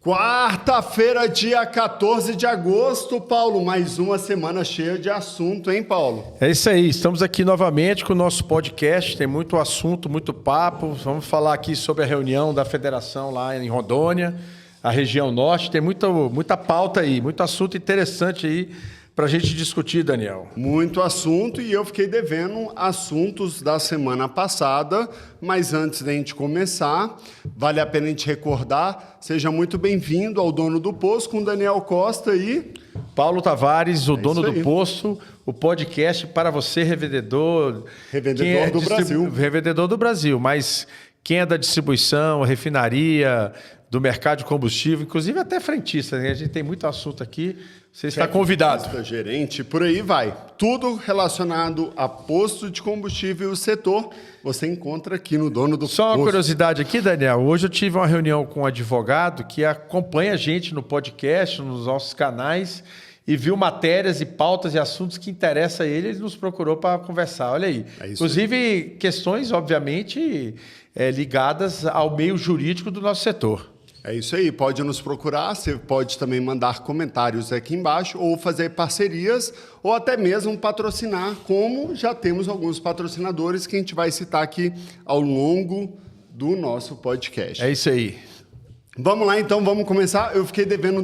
Quarta-feira, dia 14 de agosto, Paulo. Mais uma semana cheia de assunto, hein, Paulo? É isso aí. Estamos aqui novamente com o nosso podcast. Tem muito assunto, muito papo. Vamos falar aqui sobre a reunião da federação lá em Rondônia, a região norte. Tem muita pauta aí, muito assunto interessante aí para a gente discutir, Daniel. Muito assunto, e eu fiquei devendo assuntos da semana passada, mas antes da gente começar, vale a pena a gente recordar, seja muito bem-vindo ao Dono do Poço com Daniel Costa e... Paulo Tavares, o Dono do Poço, o podcast para você, revendedor... Revendedor do Brasil. Revendedor do Brasil, mas quem é da distribuição, refinaria, do mercado de combustível, inclusive até frentista, né? A gente tem muito assunto aqui. Você está convidado. Gerente, por aí vai. Tudo relacionado a posto de combustível e o setor, você encontra aqui no Dono do Poço. Só uma curiosidade aqui, Daniel. Hoje eu tive uma reunião com um advogado que acompanha a gente no podcast, nos nossos canais, e viu matérias e pautas e assuntos que interessam a ele. Ele nos procurou para conversar. Olha aí. Inclusive, questões, obviamente, ligadas ao meio jurídico do nosso setor. É isso aí, pode nos procurar, você pode também mandar comentários aqui embaixo, ou fazer parcerias, ou até mesmo patrocinar, como já temos alguns patrocinadores que a gente vai citar aqui ao longo do nosso podcast. É isso aí. Vamos lá, então, vamos começar. Eu fiquei devendo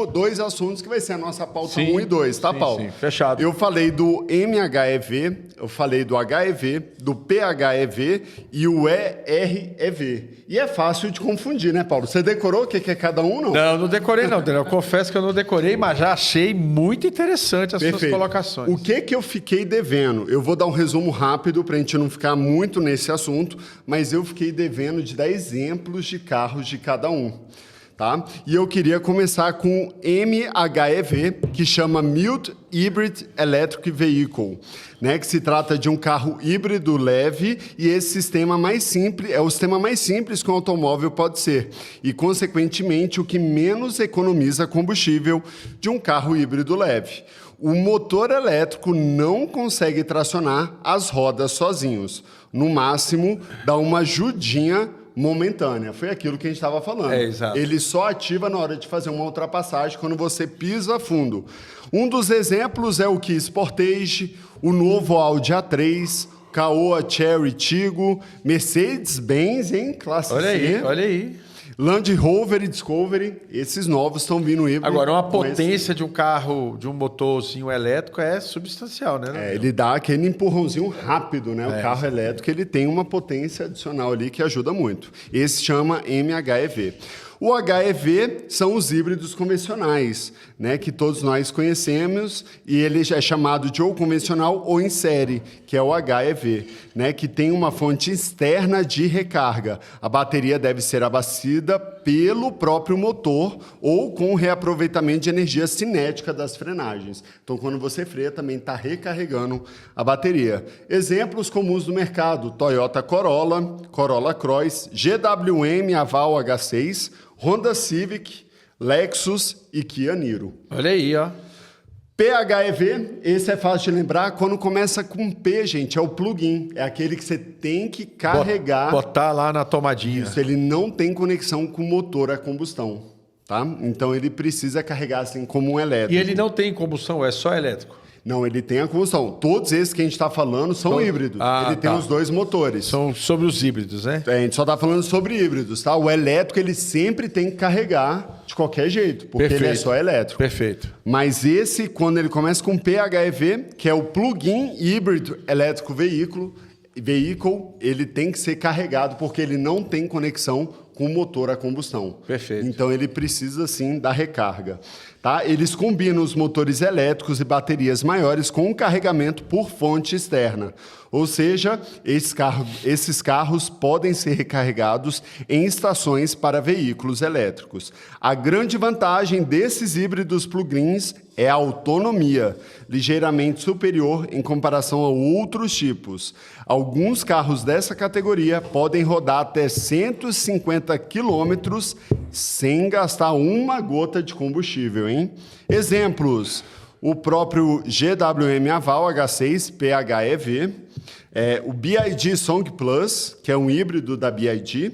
dois assuntos, que vai ser a nossa pauta 1 e 2, tá, Paulo? Sim, fechado. Eu falei do MHEV, eu falei do HEV, do PHEV e o EREV. E é fácil de confundir, né, Paulo? Você decorou o que é cada um, não? Não decorei não, Daniel. Eu confesso que eu não decorei, mas já achei muito interessante as suas colocações. O que eu fiquei devendo? Eu vou dar um resumo rápido para a gente não ficar muito nesse assunto, mas eu fiquei devendo de dar exemplos de carros de cada um. Tá? E eu queria começar com MHEV, que chama Mild Hybrid Electric Vehicle, né? Que se trata de um carro híbrido leve, e esse sistema mais simples é o sistema mais simples que um automóvel pode ser, e consequentemente o que menos economiza combustível de um carro híbrido leve. O motor elétrico não consegue tracionar as rodas sozinhos, no máximo dá uma ajudinha momentânea. Foi aquilo que a gente estava falando. Exato. Ele só ativa na hora de fazer uma ultrapassagem, quando você pisa fundo. Um dos exemplos é o Kia Sportage, o novo Audi A3, Caoa Chery Tiggo, Mercedes-Benz, hein? Classe C. Olha aí. Land Rover e Discovery, esses novos estão vindo híbrido. Agora, uma potência de um carro, de um motorzinho elétrico é substancial, né? Ele dá aquele empurrãozinho rápido, né? O carro elétrico, ele tem uma potência adicional ali que ajuda muito. Esse chama MHEV. O HEV são os híbridos convencionais, né, que todos nós conhecemos, e ele é chamado de ou convencional ou em série, que é o HEV, né, que tem uma fonte externa de recarga. A bateria deve ser abastecida pelo próprio motor ou com reaproveitamento de energia cinética das frenagens. Então, quando você freia, também está recarregando a bateria. Exemplos comuns do mercado: Toyota Corolla, Corolla Cross, GWM Aval H6, Honda Civic, Lexus e Kia Niro. Olha aí, ó. PHEV, esse é fácil de lembrar. Quando começa com P, gente, é o plug-in. É aquele que você tem que carregar. Botar lá na tomadinha. Isso, ele não tem conexão com o motor a combustão, tá? Então ele precisa carregar assim como um elétrico. E ele não tem combustão, é só elétrico? Não, ele tem a combustão. Todos esses que a gente está falando são híbridos. Ele tem os dois motores. São sobre os híbridos, né? A gente só está falando sobre híbridos, tá? O elétrico, ele sempre tem que carregar de qualquer jeito, porque ele é só elétrico. Perfeito. Mas esse, quando ele começa com PHEV, que é o Plug-in Hybrid Elétrico Vehicle, ele tem que ser carregado, porque ele não tem conexão com o motor a combustão. Perfeito. Então ele precisa sim da recarga. Tá? Eles combinam os motores elétricos e baterias maiores com o carregamento por fonte externa. Ou seja, esses carros podem ser recarregados em estações para veículos elétricos. A grande vantagem desses híbridos plug-ins é a autonomia, ligeiramente superior em comparação a outros tipos. Alguns carros dessa categoria podem rodar até 150 quilômetros sem gastar uma gota de combustível, hein? Exemplos: o próprio GWM Aval H6 PHEV, o BYD Song Plus, que é um híbrido da BYD,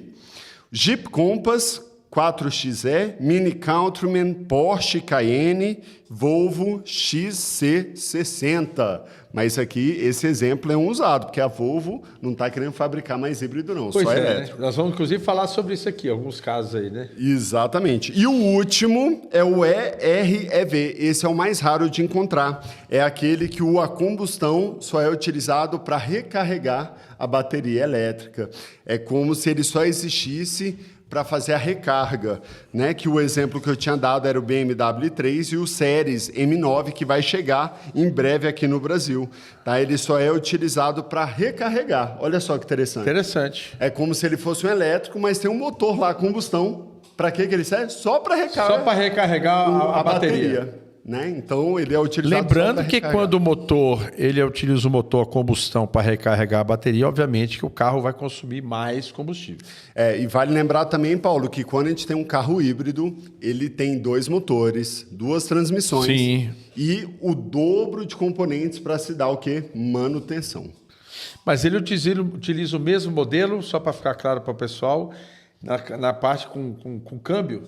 Jeep Compass 4XE, Mini Countryman, Porsche Cayenne, Volvo XC60. Mas aqui, esse exemplo é um usado, porque a Volvo não está querendo fabricar mais híbrido não, Pois só é, elétrico. né? Nós vamos, inclusive, falar sobre isso aqui, alguns casos aí, né? Exatamente. E o último é o EREV. Esse é o mais raro de encontrar. É aquele que a combustão só é utilizado para recarregar a bateria elétrica. É como se ele só existisse para fazer a recarga, né? Que o exemplo que eu tinha dado era o BMW 3 e o Series M9, que vai chegar em breve aqui no Brasil. Tá? Ele só é utilizado para recarregar. Olha só que interessante. Interessante. É como se ele fosse um elétrico, mas tem um motor lá, combustão. Para que ele serve? Só para recarregar. Só para recarregar a bateria. Né? Então, ele é utilizado. Lembrando que quando o motor, ele utiliza o motor a combustão para recarregar a bateria, obviamente que o carro vai consumir mais combustível. E vale lembrar também, Paulo, que quando a gente tem um carro híbrido, ele tem 2 motores, 2 transmissões. Sim. E o dobro de componentes para se dar o quê? Manutenção. Mas ele utiliza o mesmo modelo, só para ficar claro para o pessoal, na parte com câmbio.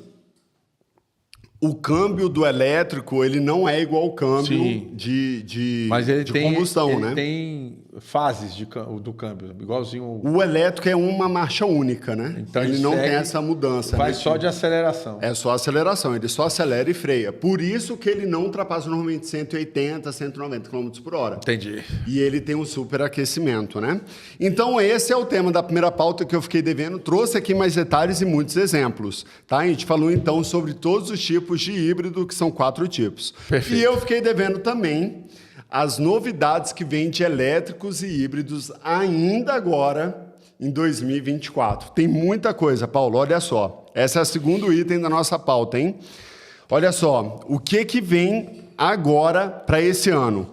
O câmbio do elétrico, ele não é igual ao câmbio de combustão, né? Ele tem fases do câmbio, igualzinho... O elétrico é uma marcha única, né? Então ele não tem essa mudança. Vai só de aceleração. É só aceleração, ele só acelera e freia. Por isso que ele não ultrapassa normalmente 180, 190 km por hora. Entendi. E ele tem um superaquecimento, né? Então, esse é o tema da primeira pauta que eu fiquei devendo. Trouxe aqui mais detalhes e muitos exemplos. Tá? A gente falou, então, sobre todos os tipos de híbrido, que são 4 tipos. Perfeito. E eu fiquei devendo também as novidades que vêm de elétricos e híbridos ainda agora, em 2024. Tem muita coisa, Paulo, olha só. Esse é o segundo item da nossa pauta, hein? Olha só, o que vem agora para esse ano?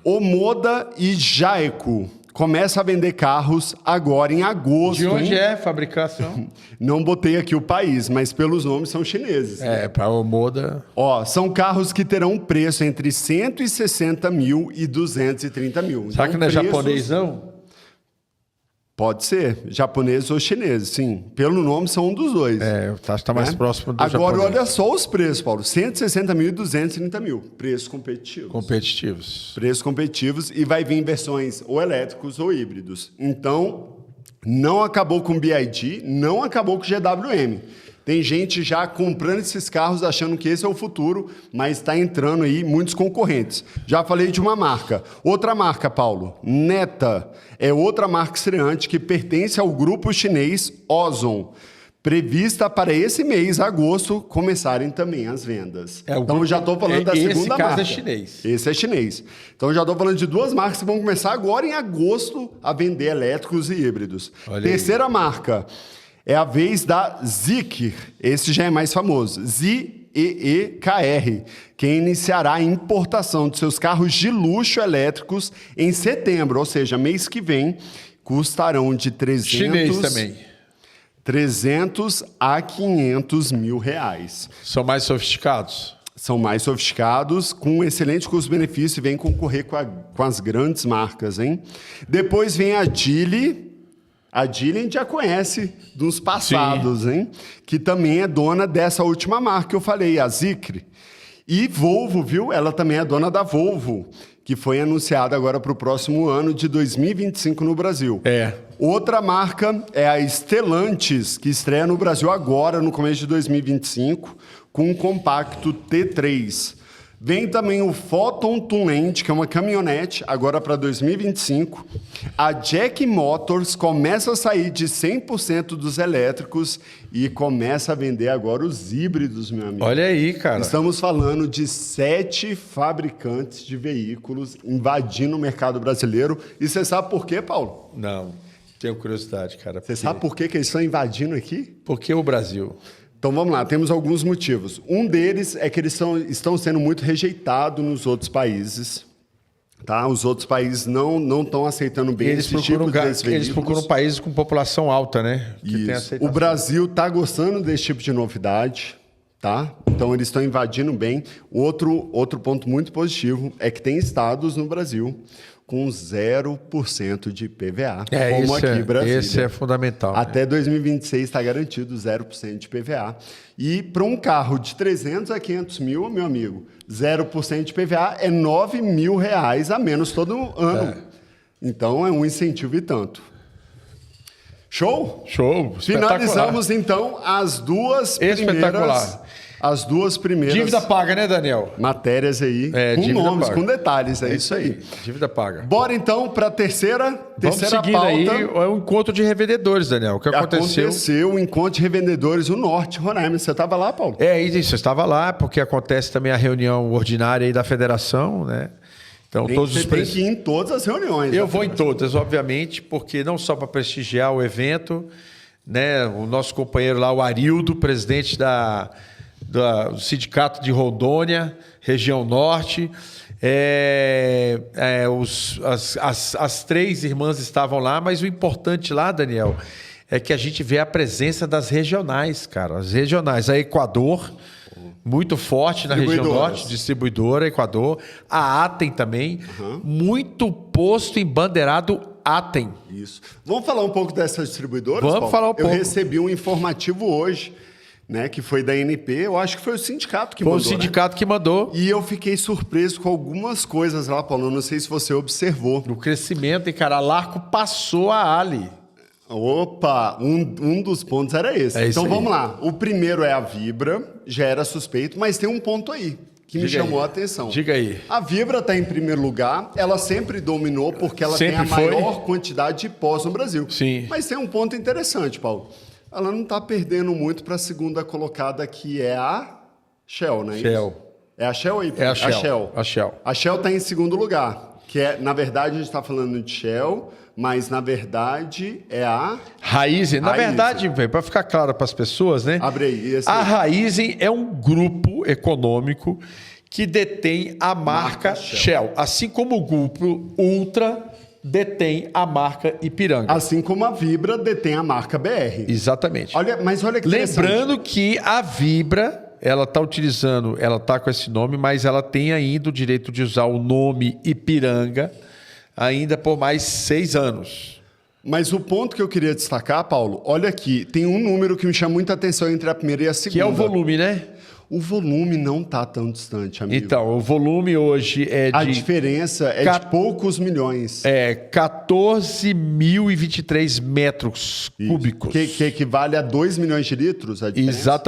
Omoda e Jaico começa a vender carros agora em agosto. De onde é a fabricação? Não botei aqui o país, mas pelos nomes são chineses. Para o Omoda. São carros que terão um preço entre 160 mil e 230 mil. Será que não é japonês, não? Pode ser, japonês ou chinês, sim. Pelo nome são um dos dois. Eu acho que está mais próximo do Agora, japonês. olha só os preços, Paulo. 160 mil e 230 mil. Preços competitivos. Preços competitivos e vai vir em versões ou elétricos ou híbridos. Então, não acabou com o BYD, não acabou com o GWM. Tem gente já comprando esses carros achando que esse é o futuro, mas está entrando aí muitos concorrentes. Já falei de uma marca. Outra marca, Paulo, Neta, é outra marca estreante que pertence ao grupo chinês Ozon. Prevista para esse mês, agosto, começarem também as vendas. Então, já estou falando da segunda marca. Esse caso é chinês. Esse é chinês. Então, já estou falando de 2 marcas que vão começar agora em agosto a vender elétricos e híbridos. Terceira marca é a vez da Zeekr. Esse já é mais famoso. ZEEKR, que iniciará a importação de seus carros de luxo elétricos em setembro, ou seja, mês que vem, custarão de 300 a 500 mil reais. São mais sofisticados? São mais sofisticados, com um excelente custo-benefício e vêm concorrer com as grandes marcas, hein? Depois vem a Geely. A Geely a gente já conhece dos passados, hein? Que também é dona dessa última marca que eu falei, a Zeekr. E Volvo, viu? Ela também é dona da Volvo, que foi anunciada agora para o próximo ano de 2025 no Brasil. Outra marca é a Stellantis, que estreia no Brasil agora, no começo de 2025, com um compacto T3. Vem também o Photon Tunland, que é uma caminhonete, agora para 2025. A Jack Motors começa a sair de 100% dos elétricos e começa a vender agora os híbridos, meu amigo. Olha aí, cara. Estamos falando de 7 fabricantes de veículos invadindo o mercado brasileiro. E você sabe por quê, Paulo? Não, tenho curiosidade, cara. Você sabe por quê que eles estão invadindo aqui? Por que o Brasil? Então vamos lá, temos alguns motivos. Um deles é que eles estão sendo muito rejeitados nos outros países. Tá? Os outros países não estão aceitando bem esse tipo de veículos. Eles procuram países com população alta, né? Que tem aceitação. O Brasil está gostando desse tipo de novidade. Tá? Então eles estão invadindo bem. Outro ponto muito positivo é que tem estados no Brasil com 0% de IPVA, como aqui em Brasília. Esse é fundamental. Até 2026 está garantido 0% de IPVA. E para um carro de 300 a 500 mil, meu amigo, 0% de IPVA é R$9 mil a menos todo ano. Então, é um incentivo e tanto. Show? Show. Finalizamos, então, as duas primeiras... Dívida paga, né, Daniel? Matérias aí, com nomes, com detalhes, é isso aí. Dívida paga. Bora, então, para a terceira seguindo pauta. Aí, é um encontro de revendedores, Daniel. O que aconteceu? Aconteceu o encontro de revendedores no Norte, Roraima. Você estava lá, Paulo? Isso, eu estava lá, porque acontece também a reunião ordinária aí da federação, né? Então, você tem que ir em todas as reuniões. Eu vou em todas, obviamente, porque não só para prestigiar o evento, né? O nosso companheiro lá, o Arildo, presidente do Sindicato de Rondônia, região norte. As três irmãs estavam lá, mas o importante lá, Daniel, é que a gente vê a presença das regionais, cara. As regionais, a Equador, muito forte na região norte, distribuidora, Equador. A Atem também, muito posto embandeirado Atem. Isso. Vamos falar um pouco dessas distribuidoras, Vamos Paulo? falar um pouco. Eu recebi um informativo hoje, né, que foi da ANP, eu acho que foi o sindicato que mandou. Foi o sindicato que mandou. E eu fiquei surpreso com algumas coisas lá, Paulo. Eu não sei se você observou. No crescimento, e cara, a Larco passou a Ali. Opa, um dos pontos era esse. Então vamos lá. O primeiro é a Vibra, já era suspeito, mas tem um ponto aí que me chamou a atenção. Diga aí. A Vibra está em primeiro lugar, ela sempre dominou porque ela tem a maior quantidade de pós no Brasil. Sim. Mas tem um ponto interessante, Paulo. Ela não está perdendo muito para a segunda colocada, que é a Shell, né? Shell. É a Shell aí? É a Shell. A Shell. A Shell está em segundo lugar, que é, na verdade, a gente está falando de Shell, mas, na verdade, é a... Raizen. Na verdade, para ficar claro para as pessoas, né? Abre aí. A Raizen é um grupo econômico que detém a marca Shell. Assim como o grupo Ultra detém a marca Ipiranga. Assim como a Vibra detém a marca BR. Exatamente. Mas olha que interessante. Lembrando que a Vibra, ela está utilizando, ela está com esse nome, mas ela tem ainda o direito de usar o nome Ipiranga ainda por mais 6 anos. Mas o ponto que eu queria destacar, Paulo, olha aqui, tem um número que me chama muita atenção entre a primeira e a segunda. Que é o volume, né? O volume não está tão distante, amigo. Então, o volume hoje é de... A diferença é de poucos milhões. 14.023 metros cúbicos. Que equivale a 2 milhões de litros, a diferença?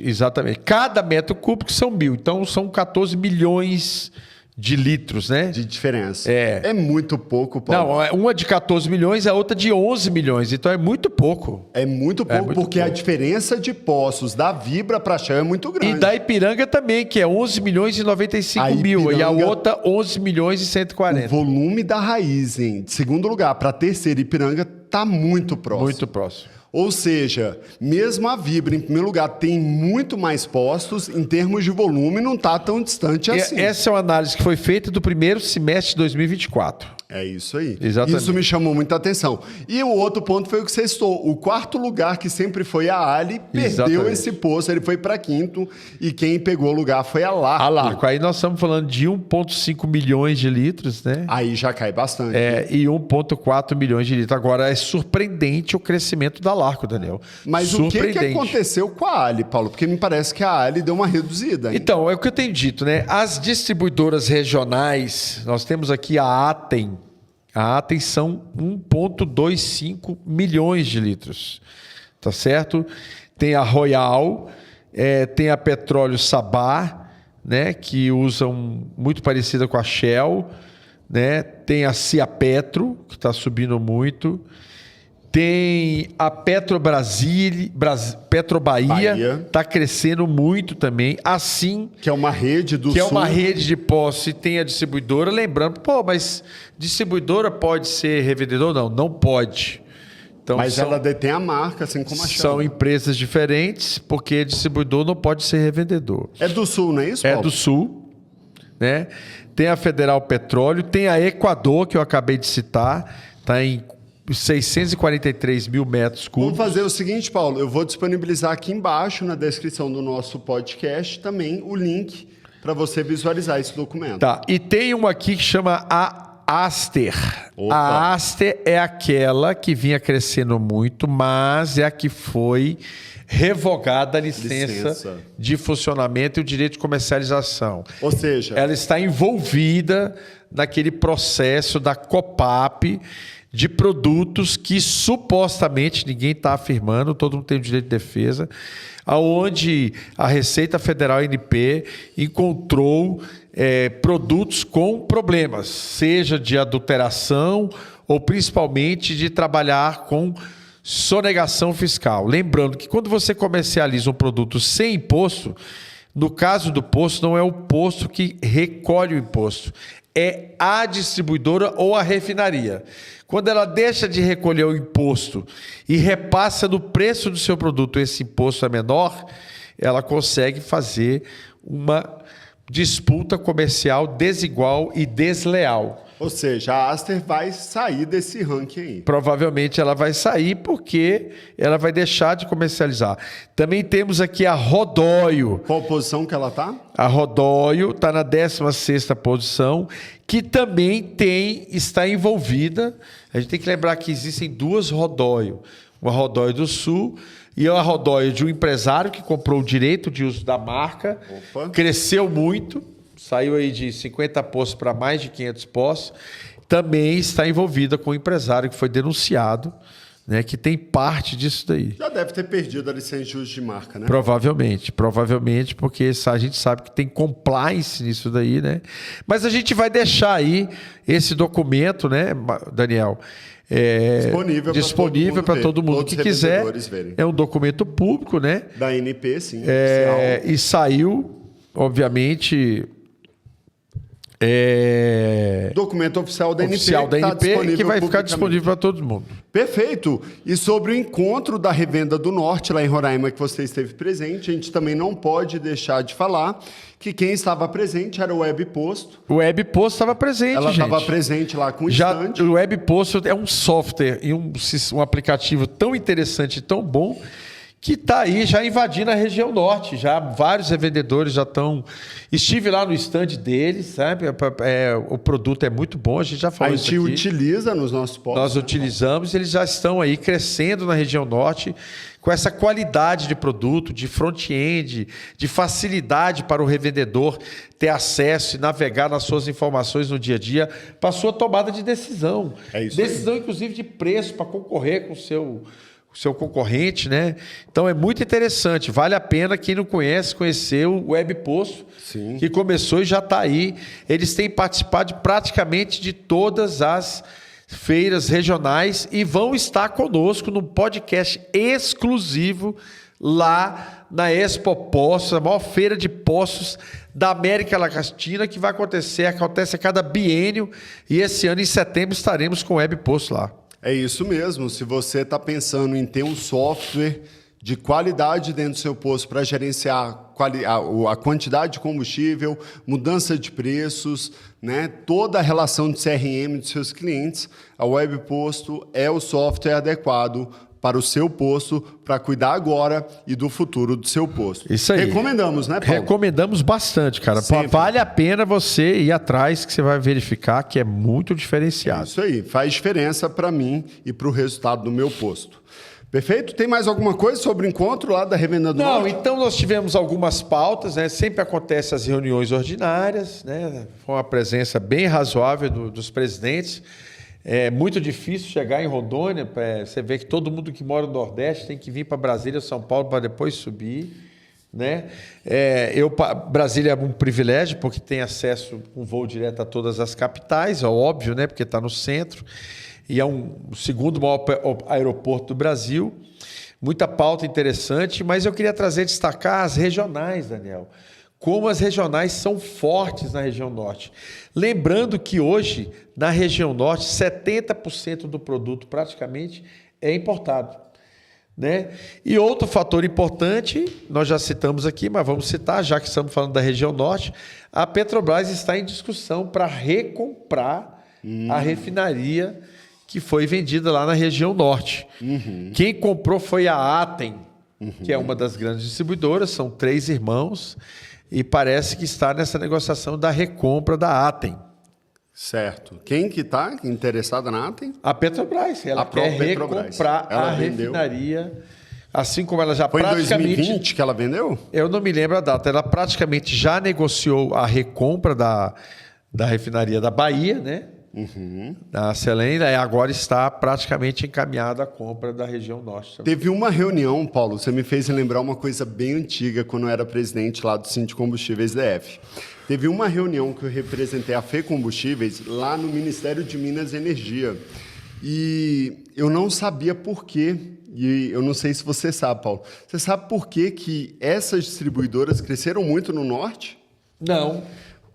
Exatamente. Cada metro cúbico são 1.000. Então, são 14 milhões de litros, né? De diferença. É muito pouco, Paulo. Não, uma de 14 milhões, a outra de 11 milhões. Então, é muito pouco. É muito pouco, porque a diferença de poços da Vibra para a Shell é muito grande. E da Ipiranga também, que é 11 milhões e 95 mil. E a outra, 11 milhões e 140. O volume da Raizen, de segundo lugar, para a terceira Ipiranga, está muito próximo. Muito próximo. Ou seja, mesmo a Vibra, em primeiro lugar, tem muito mais postos, em termos de volume, não está tão distante assim. Essa é uma análise que foi feita do primeiro semestre de 2024. É isso aí. Exatamente. Isso me chamou muita atenção. E o outro ponto foi o que você citou. O quarto lugar, que sempre foi a Ali, perdeu esse posto. Ele foi para quinto e quem pegou o lugar foi a Larco. A Larco. Aí nós estamos falando de 1,5 milhões de litros, né? Aí já cai bastante. E 1,4 milhões de litros. Agora, é surpreendente o crescimento da Larco, Daniel. Mas o que aconteceu com a Ali, Paulo? Porque me parece que a Ali deu uma reduzida. Hein? Então, é o que eu tenho dito, né? As distribuidoras regionais, nós temos aqui a Atem. A Atem são 1,25 milhões de litros, tá certo? Tem a Royal, tem a Petróleo Sabá, né, que usam muito parecida com a Shell, né? Tem a Ciapetro, que está subindo muito. Tem a Petrobahia, está crescendo muito também, assim... Que é uma rede do Que Sul. é uma rede de postos e tem a distribuidora. Lembrando, mas distribuidora pode ser revendedor? Não pode. Então, mas ela detém a marca, assim como a Shell. São empresas diferentes, porque distribuidor não pode ser revendedor. É do Sul, não é isso, Paulo? É do Sul, né? Tem a Federal Petróleo, tem a Equador, que eu acabei de citar, está em 643 mil metros cúbicos. Vamos fazer o seguinte, Paulo, eu vou disponibilizar aqui embaixo na descrição do nosso podcast também o link para você visualizar esse documento. Tá, e tem uma aqui que chama a Aster. Opa. A Aster é aquela que vinha crescendo muito, mas é a que foi revogada a licença de funcionamento e o direito de comercialização. Ou seja, ela está envolvida naquele processo da COPAP de produtos que supostamente, ninguém está afirmando, todo mundo tem o direito de defesa, aonde a Receita Federal ANP encontrou produtos com problemas, seja de adulteração ou principalmente de trabalhar com sonegação fiscal. Lembrando que quando você comercializa um produto sem imposto, no caso do posto, não é o posto que recolhe o imposto, é a distribuidora ou a refinaria. Quando ela deixa de recolher o imposto e repassa no preço do seu produto, esse imposto é menor, ela consegue fazer uma disputa comercial desigual e desleal. Ou seja, a Aster vai sair desse ranking aí. Provavelmente ela vai sair porque ela vai deixar de comercializar. Também temos aqui a Rodóio. Qual posição que ela está? A Rodóio está na 16ª posição, que também está envolvida. A gente tem que lembrar que existem duas Rodóio. Uma Rodóio do Sul e a Rodóio de um empresário que comprou o direito de uso da marca. Opa. Cresceu muito. Saiu aí de 50 postos para mais de 500 postos. Também está envolvida com um empresário que foi denunciado, né, que tem parte disso daí. Já deve ter perdido a licença de uso de marca, né? Provavelmente, porque a gente sabe que tem compliance nisso daí, né? Mas a gente vai deixar aí esse documento, né, Daniel? Disponível para todo mundo que quiser. Verem. É um documento público, né? Da ANP, sim. E saiu, obviamente... documento oficial da ANP, que vai ficar disponível para todo mundo. Perfeito. E sobre o encontro da Revenda do Norte, lá em Roraima, que você esteve presente, a gente também não pode deixar de falar que quem estava presente era o Webposto. O Webposto estava presente, Ela gente. estava presente lá com o stand. O Webposto é um software e um aplicativo tão interessante e tão bom que está aí já invadindo a região norte. Já vários revendedores já estão... Estive lá no stand deles, sabe? O produto é muito bom, a gente já falou isso aqui. A gente utiliza nos nossos postos. Nós utilizamos, eles já estão aí crescendo na região norte com essa qualidade de produto, de front-end, de facilidade para o revendedor ter acesso e navegar nas suas informações no dia a dia, para a sua tomada de decisão. Decisão, inclusive, de preço para concorrer com o seu concorrente, né? Então é muito interessante, vale a pena quem não conhece, conhecer o Webposto, que começou e já está aí. Eles têm participado praticamente de todas as feiras regionais e vão estar conosco no podcast exclusivo lá na Expo Postos, a maior feira de postos da América Latina, que acontece a cada biênio, e esse ano em setembro estaremos com o Webposto lá. É isso mesmo. Se você está pensando em ter um software de qualidade dentro do seu posto para gerenciar a quantidade de combustível, mudança de preços, né, toda a relação de CRM dos seus clientes, a Webposto é o software adequado para o seu posto, para cuidar agora e do futuro do seu posto. Isso aí. Recomendamos, né, Paulo? Recomendamos bastante, cara. Sempre. Vale a pena você ir atrás, que você vai verificar que é muito diferenciado. Isso aí. Faz diferença para mim e para o resultado do meu posto. Perfeito? Tem mais alguma coisa sobre o encontro lá da Revenda do Norte? Não, então nós tivemos algumas pautas, né? Sempre acontecem as reuniões ordinárias, né? Foi uma presença bem razoável dos presidentes. É muito difícil chegar em Rondônia. Você vê que todo mundo que mora no Nordeste tem que vir para Brasília ou São Paulo para depois subir, né? Brasília é um privilégio porque tem acesso com voo direto a todas as capitais, é óbvio, né? Porque está no centro. E é o segundo maior aeroporto do Brasil. Muita pauta interessante, mas eu queria destacar as regionais, Daniel. Como as regionais são fortes na região norte. Lembrando que hoje, na região norte, 70% do produto praticamente é importado, né? E outro fator importante, nós já citamos aqui, mas vamos citar, já que estamos falando da região norte, a Petrobras está em discussão para recomprar a refinaria que foi vendida lá na região norte. Quem comprou foi a Atem, que é uma das grandes distribuidoras, são 3 irmãos, e parece que está nessa negociação da recompra da Atem. Certo. Quem que está interessada na Atem? A Petrobras. Ela quer recomprar a refinaria, assim como ela já Foi praticamente... em 2020 que ela vendeu? Eu não me lembro a data. Ela praticamente já negociou a recompra da refinaria da Bahia, né? Da Selene, e agora está praticamente encaminhada a compra da região norte também. Teve uma reunião, Paulo, você me fez lembrar uma coisa bem antiga, quando eu era presidente lá do Sindicombustíveis DF. Teve uma reunião que eu representei a FECombustíveis lá no Ministério de Minas e Energia. E eu não sabia por quê, e eu não sei se você sabe, Paulo. Você sabe por que essas distribuidoras cresceram muito no norte? Não.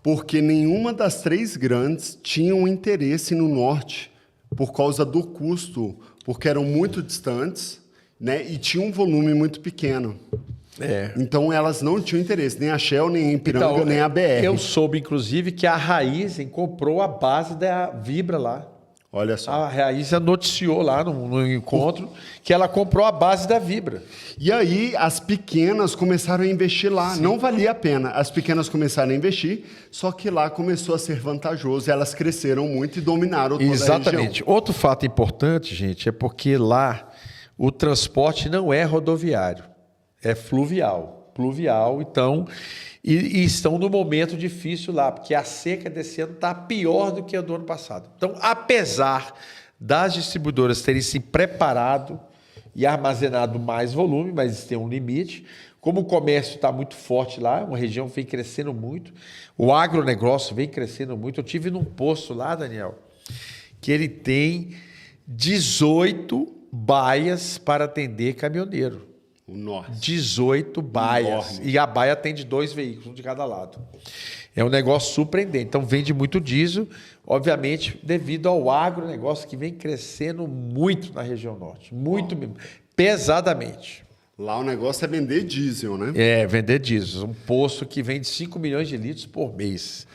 Porque nenhuma das 3 grandes tinha um interesse no norte por causa do custo, porque eram muito distantes, né, e tinha um volume muito pequeno. Então elas não tinham interesse, nem a Shell, nem a Ipiranga, nem a BR. Eu soube, inclusive, que a Raízen comprou a base da Vibra lá. Olha só. A Raízen noticiou lá no encontro que ela comprou a base da Vibra. E aí as pequenas começaram a investir lá. Sim. Não valia a pena. As pequenas começaram a investir, só que lá começou a ser vantajoso. Elas cresceram muito e dominaram toda a região. Exatamente. Outro fato importante, gente, é porque lá o transporte não é rodoviário, é fluvial. Pluvial, então... E estão num momento difícil lá, porque a seca desse ano está pior do que a do ano passado. Então, apesar das distribuidoras terem se preparado e armazenado mais volume, mas tem um limite, como o comércio está muito forte lá, uma região vem crescendo muito, o agronegócio vem crescendo muito. Eu tive num posto lá, Daniel, que ele tem 18 baias para atender caminhoneiro. Nossa. 18 baias. Enorme. E a baia tem de 2 veículos, um de cada lado. É um negócio surpreendente. Então, vende muito diesel, obviamente, devido ao agronegócio que vem crescendo muito na região norte. Muito mesmo. Pesadamente. Lá o negócio é vender diesel, né? É, vender diesel. Um posto que vende 5 milhões de litros por mês.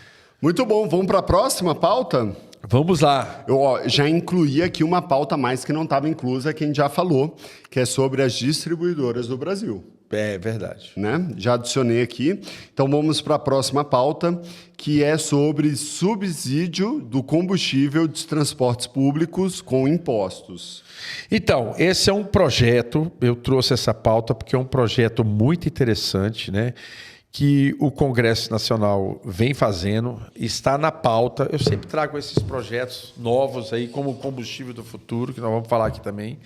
Muito bom. Vamos para a próxima pauta? Vamos lá. Eu já incluí aqui uma pauta mais que não estava inclusa, que a gente já falou, que é sobre as distribuidoras do Brasil. É verdade. Né? Já adicionei aqui. Então vamos para a próxima pauta, que é sobre subsídio do combustível dos transportes públicos com impostos. Então, esse é um projeto, eu trouxe essa pauta porque é um projeto muito interessante, né? Que o Congresso Nacional vem fazendo, está na pauta. Eu sempre trago esses projetos novos aí, como o combustível do futuro, que nós vamos falar aqui também.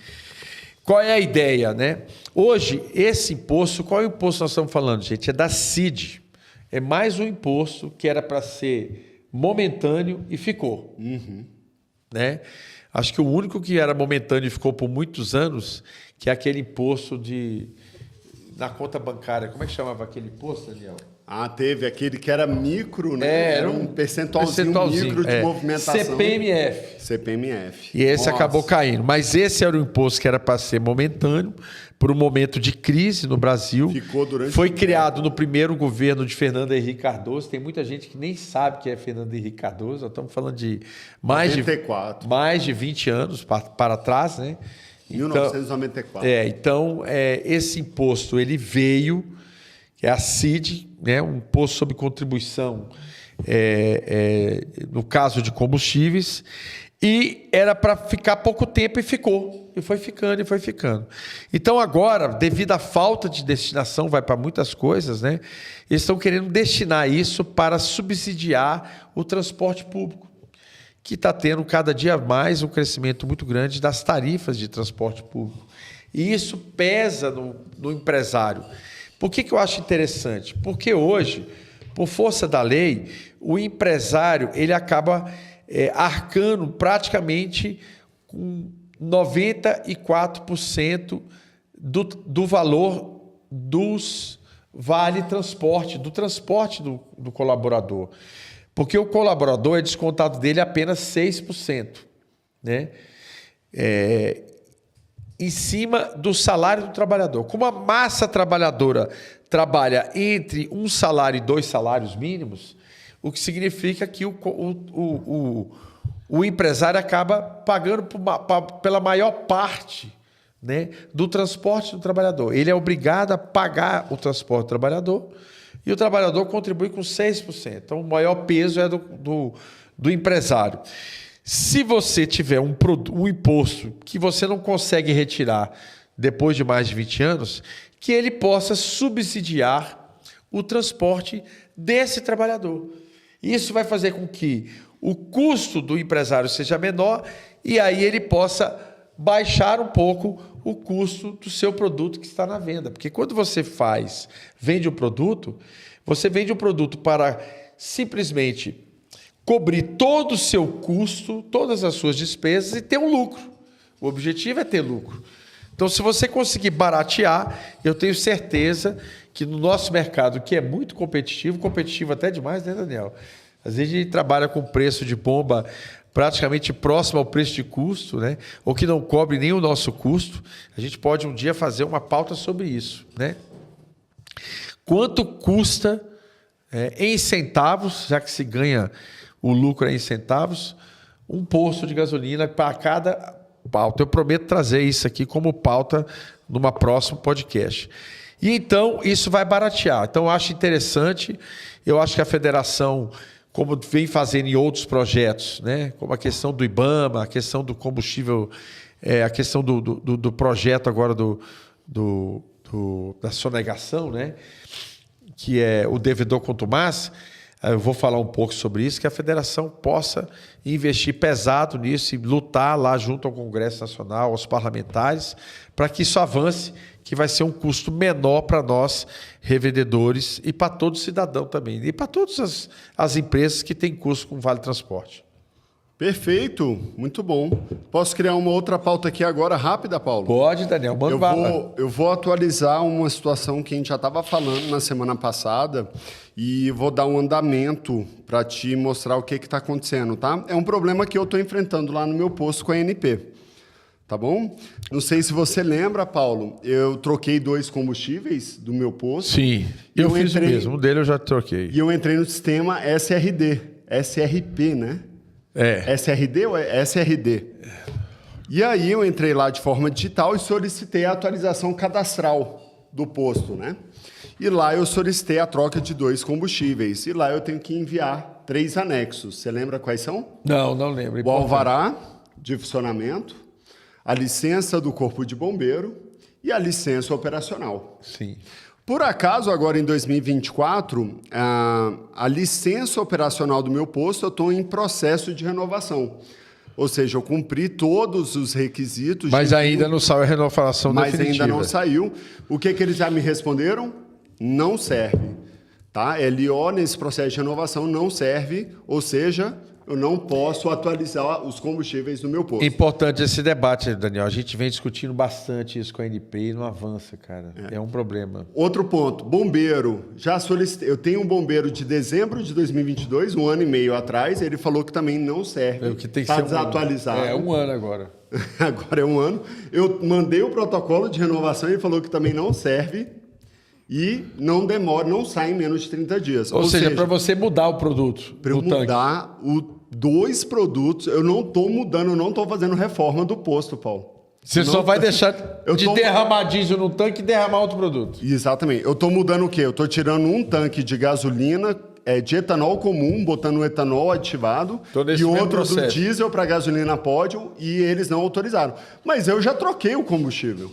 Qual é a ideia, né? Hoje, esse imposto, qual é o imposto que nós estamos falando, gente? É da CID. É mais um imposto que era para ser momentâneo e ficou. Né? Acho que o único que era momentâneo e ficou por muitos anos, que é aquele imposto na conta bancária. Como é que chamava aquele imposto, Daniel? Ah, teve aquele que era micro, né? Era um percentualzinho micro de movimentação. CPMF. E esse acabou caindo. Mas esse era o imposto que era para ser momentâneo, por um momento de crise no Brasil. Ficou durante Foi criado no primeiro governo de Fernando Henrique Cardoso. Tem muita gente que nem sabe que é Fernando Henrique Cardoso. Nós estamos falando de mais de 20 anos para trás, né? 1994. Então, esse imposto ele veio, é a CID, né, um imposto sobre contribuição, no caso de combustíveis, e era para ficar pouco tempo e ficou. E foi ficando, e foi ficando. Então, agora, devido à falta de destinação, vai para muitas coisas, né? Eles estão querendo destinar isso para subsidiar o transporte público, que está tendo cada dia mais um crescimento muito grande das tarifas de transporte público. E isso pesa no empresário. Por que eu acho interessante? Porque hoje, por força da lei, o empresário ele acaba arcando praticamente com 94% do valor dos vale-transporte, do transporte do colaborador. Porque o colaborador é descontado dele apenas 6%, né? Em cima do salário do trabalhador. Como a massa trabalhadora trabalha entre um salário e 2 salários mínimos, o que significa que o empresário acaba pagando pela maior parte, né, do transporte do trabalhador. Ele é obrigado a pagar o transporte do trabalhador, e o trabalhador contribui com 6%. Então, o maior peso é do empresário. Se você tiver um imposto que você não consegue retirar depois de mais de 20 anos, que ele possa subsidiar o transporte desse trabalhador. Isso vai fazer com que o custo do empresário seja menor e aí ele possa baixar um pouco o custo do seu produto que está na venda. Porque quando você vende um produto, você vende um produto para simplesmente cobrir todo o seu custo, todas as suas despesas e ter um lucro. O objetivo é ter lucro. Então, se você conseguir baratear, eu tenho certeza que no nosso mercado, que é muito competitivo até demais, né, Daniel? Às vezes a gente trabalha com preço de bomba praticamente próximo ao preço de custo, né? Ou que não cobre nem o nosso custo. A gente pode um dia fazer uma pauta sobre isso, né? Quanto custa em centavos, já que se ganha o lucro em centavos, um posto de gasolina para cada pauta. Eu prometo trazer isso aqui como pauta numa próximo podcast. E então isso vai baratear. Então eu acho interessante, eu acho que a federação, como vem fazendo em outros projetos, né? Como a questão do IBAMA, a questão do combustível, a questão do projeto agora da sonegação, né? Que é o devedor contumaz. Eu vou falar um pouco sobre isso, que a federação possa investir pesado nisso e lutar lá junto ao Congresso Nacional, aos parlamentares, para que isso avance, que vai ser um custo menor para nós, revendedores, e para todo cidadão também, e para todas as empresas que têm custo com Vale Transporte. Perfeito, muito bom. Posso criar uma outra pauta aqui agora, rápida, Paulo? Pode, Daniel, manda bala. Eu vou atualizar uma situação que a gente já estava falando na semana passada e vou dar um andamento para te mostrar o que está acontecendo, tá? É um problema que eu estou enfrentando lá no meu posto com a ANP, tá bom? Não sei se você lembra, Paulo, eu troquei 2 combustíveis do meu posto. Sim, eu fiz o mesmo, um deles eu já troquei. E eu entrei no sistema SRP, né? SRD ou é SRD? E aí eu entrei lá de forma digital e solicitei a atualização cadastral do posto, né? E lá eu solicitei a troca de 2 combustíveis. E lá eu tenho que enviar 3 anexos. Você lembra quais são? Não lembro. O alvará de funcionamento, a licença do Corpo de Bombeiro e a licença operacional. Sim. Por acaso, agora em 2024, a licença operacional do meu posto, eu estou em processo de renovação. Ou seja, eu cumpri todos os requisitos. Mas ainda não saiu a renovação definitiva. Mas ainda não saiu. O que eles já me responderam? Não serve. Tá? LO, nesse processo de renovação, não serve. Ou seja, eu não posso atualizar os combustíveis do meu posto. Importante esse debate, Daniel. A gente vem discutindo bastante isso com a ANP e não avança, cara. É um problema. Outro ponto, bombeiro. Já solicitei. Eu tenho um bombeiro de dezembro de 2022, 1 ano e meio atrás. Ele falou que também não serve. Está desatualizado. É 1 ano agora. Agora é 1 ano. Eu mandei o protocolo de renovação e ele falou que também não serve. E não demora, não sai em menos de 30 dias. Ou seja, para você mudar o produto. Para eu mudar 2 produtos, eu não estou mudando, eu não estou fazendo reforma do posto, Paulo. Você só vai deixar de derramar diesel no tanque e derramar outro produto. Exatamente. Eu estou mudando o quê? Eu estou tirando um tanque de gasolina de etanol comum, botando um etanol ativado, e outro do diesel para gasolina pódio, e eles não autorizaram. Mas eu já troquei o combustível.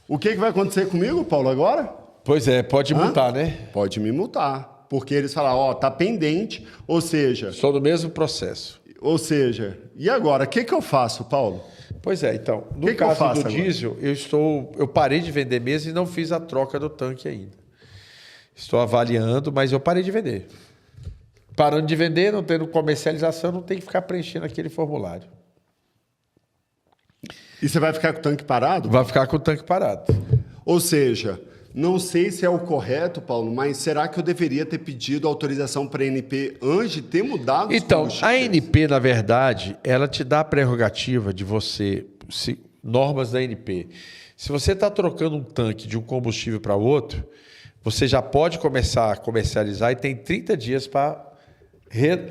O que vai acontecer comigo, Paulo, agora? Pois é, pode multar, né? Pode me multar, porque eles falaram, tá pendente, ou seja... Só do mesmo processo. Ou seja, e agora, o que eu faço, Paulo? Pois é, então, no caso do diesel, eu parei de vender mesmo e não fiz a troca do tanque ainda. Estou avaliando, mas eu parei de vender. Parando de vender, não tendo comercialização, não tem que ficar preenchendo aquele formulário. E você vai ficar com o tanque parado? Vai ficar com o tanque parado. Ou seja, não sei se é o correto, Paulo, mas será que eu deveria ter pedido autorização para a ANP antes de ter mudado os combustíveis? A ANP, na verdade, ela te dá a prerrogativa de você... normas da ANP. Se você está trocando um tanque de um combustível para outro, você já pode começar a comercializar e tem 30 dias para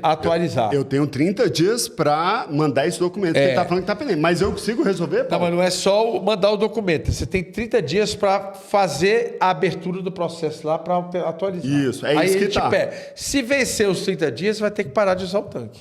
atualizar. Eu tenho 30 dias para mandar esse documento. Ele está falando que está pendente. Mas eu consigo resolver, Paulo? Não, mas não é só mandar o documento. Você tem 30 dias para fazer a abertura do processo lá para atualizar. Isso, Aí isso que ele te pede. Se vencer os 30 dias, você vai ter que parar de usar o tanque.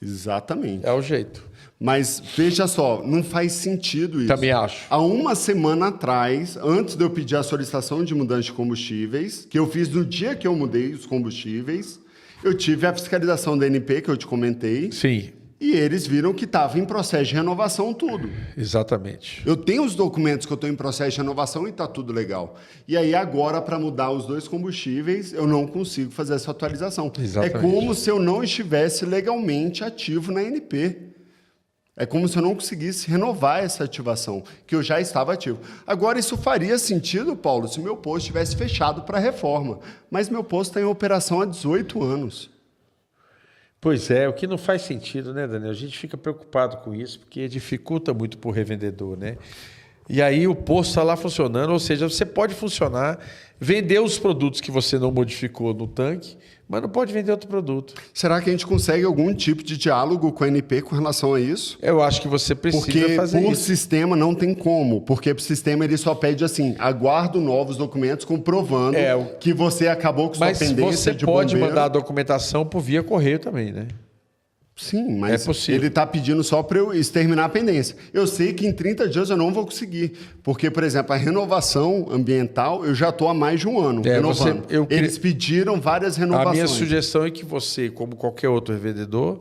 Exatamente. É o jeito. Mas veja só, não faz sentido isso. Também acho. Há uma semana atrás, antes de eu pedir a solicitação de mudança de combustíveis, que eu fiz no dia que eu mudei os combustíveis, eu tive a fiscalização da ANP, que eu te comentei. Sim. E eles viram que estava em processo de renovação tudo. Exatamente. Eu tenho os documentos que eu estou em processo de renovação e está tudo legal. E aí agora, para mudar os 2 combustíveis, eu não consigo fazer essa atualização. Exatamente. É como se eu não estivesse legalmente ativo na ANP. É como se eu não conseguisse renovar essa ativação, que eu já estava ativo. Agora, isso faria sentido, Paulo, se meu posto tivesse fechado para reforma. Mas meu posto está em operação há 18 anos. Pois é, o que não faz sentido, né, Daniel? A gente fica preocupado com isso, porque dificulta muito para o revendedor, né? E aí o posto está lá funcionando, ou seja, você pode funcionar, vender os produtos que você não modificou no tanque, mas não pode vender outro produto. Será que a gente consegue algum tipo de diálogo com a ANP com relação a isso? Eu acho que você precisa Porque fazer por isso. sistema não tem como, porque o sistema ele só pede assim, aguardo novos documentos comprovando que você acabou com sua Mas pendência você de pode bombeiro. mandar a documentação por via correio também, né? Sim, mas É possível. ele está pedindo só para eu exterminar a pendência. Eu sei que em 30 dias eu não vou conseguir, porque, por exemplo, a renovação ambiental eu já estou há mais de um ano renovando. Eles pediram várias renovações. A minha sugestão é que você, como qualquer outro revendedor,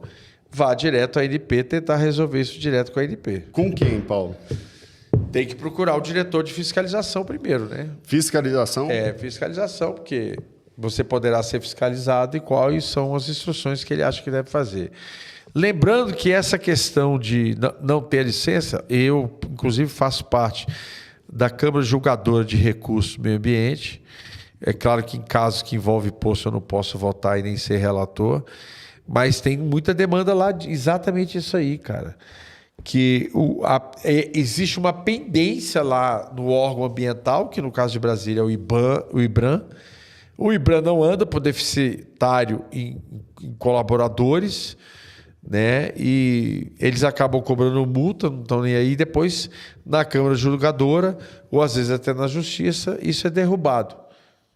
vá direto à ANP tentar resolver isso direto com a ANP. Com quem, Paulo? Tem que procurar o diretor de fiscalização primeiro, né? Fiscalização? É, fiscalização, porque você poderá ser fiscalizado e quais são as instruções que ele acha que deve fazer. Lembrando que essa questão de não ter licença, eu, inclusive, faço parte da Câmara Julgadora de Recursos do Meio Ambiente. É claro que em casos que envolve poço eu não posso votar e nem ser relator, mas tem muita demanda lá de exatamente isso aí, cara. Que existe uma pendência lá no órgão ambiental, que no caso de Brasília é o IBRAM. O IBRAM não anda por deficitário em colaboradores, né? E eles acabam cobrando multa, não estão nem aí. Depois, na Câmara Julgadora, ou às vezes até na Justiça, isso é derrubado,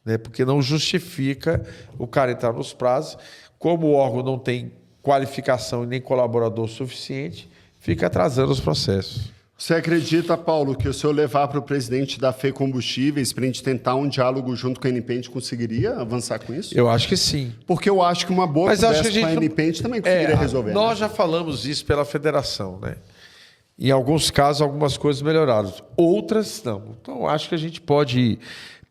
né? Porque não justifica o cara entrar nos prazos. Como o órgão não tem qualificação e nem colaborador suficiente, fica atrasando os processos. Você acredita, Paulo, que se eu levar para o presidente da FE Combustíveis para a gente tentar um diálogo junto com a ANP, a gente conseguiria avançar com isso? Eu acho que sim. Porque eu acho que uma boa conversa com a ANP a gente também conseguiria resolver. Nós já falamos isso pela federação, né? Em alguns casos, algumas coisas melhoraram. Outras, não. Então, acho que a gente pode ir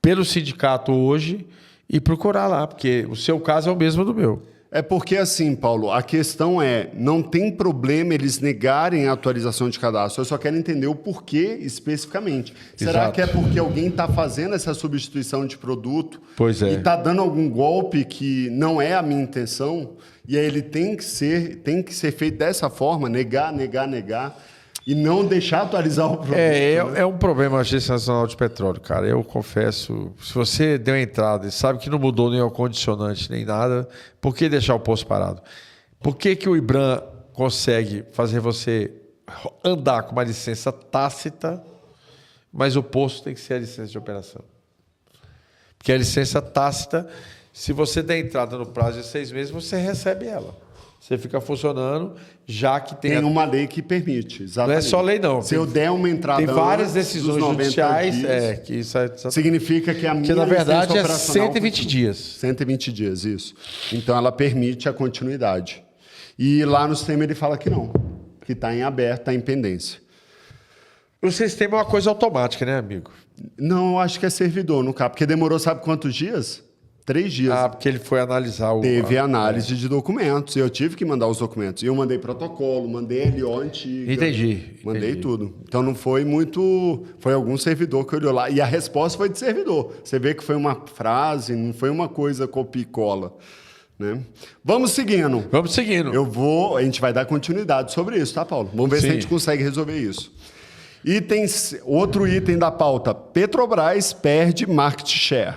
pelo sindicato hoje e procurar lá, porque o seu caso é o mesmo do meu. É porque assim, Paulo, a questão é, não tem problema eles negarem a atualização de cadastro, eu só quero entender o porquê especificamente. Será Exato. que é porque alguém está fazendo essa substituição de produto Pois é. e está dando algum golpe que não é a minha intenção? E aí ele tem que ser feito dessa forma, negar, e não deixar atualizar o produto. É um problema a Agência Nacional de Petróleo, cara. Eu confesso, se você deu entrada e sabe que não mudou nem o condicionante nem nada, por que deixar o posto parado? Por que o IBRAM consegue fazer você andar com uma licença tácita, mas o posto tem que ser a licença de operação? Porque a licença tácita, se você der entrada no prazo de 6 meses, você recebe ela. Você fica funcionando, já que tem uma lei que permite, exatamente. Não é só lei, não. Se eu der uma entrada tem várias decisões judiciais, que isso significa que a minha que na verdade é operacional 120 dias. 120 dias, isso. Então ela permite a continuidade. E lá no sistema ele fala que não, que está em aberto, está em pendência. O sistema é uma coisa automática, né, amigo? Não, eu acho que é servidor, no caso, porque demorou sabe quantos dias? 3 dias. Porque ele foi analisar o... Teve análise de documentos, e eu tive que mandar os documentos. E eu mandei protocolo, mandei LO antiga. Entendi. Mandei tudo. Então não foi muito... Foi algum servidor que olhou lá. E a resposta foi de servidor. Você vê que foi uma frase, não foi uma coisa copia e cola. Né? Vamos seguindo. A gente vai dar continuidade sobre isso, tá, Paulo? Vamos ver se a gente consegue resolver isso. Outro item da pauta. Petrobras perde market share.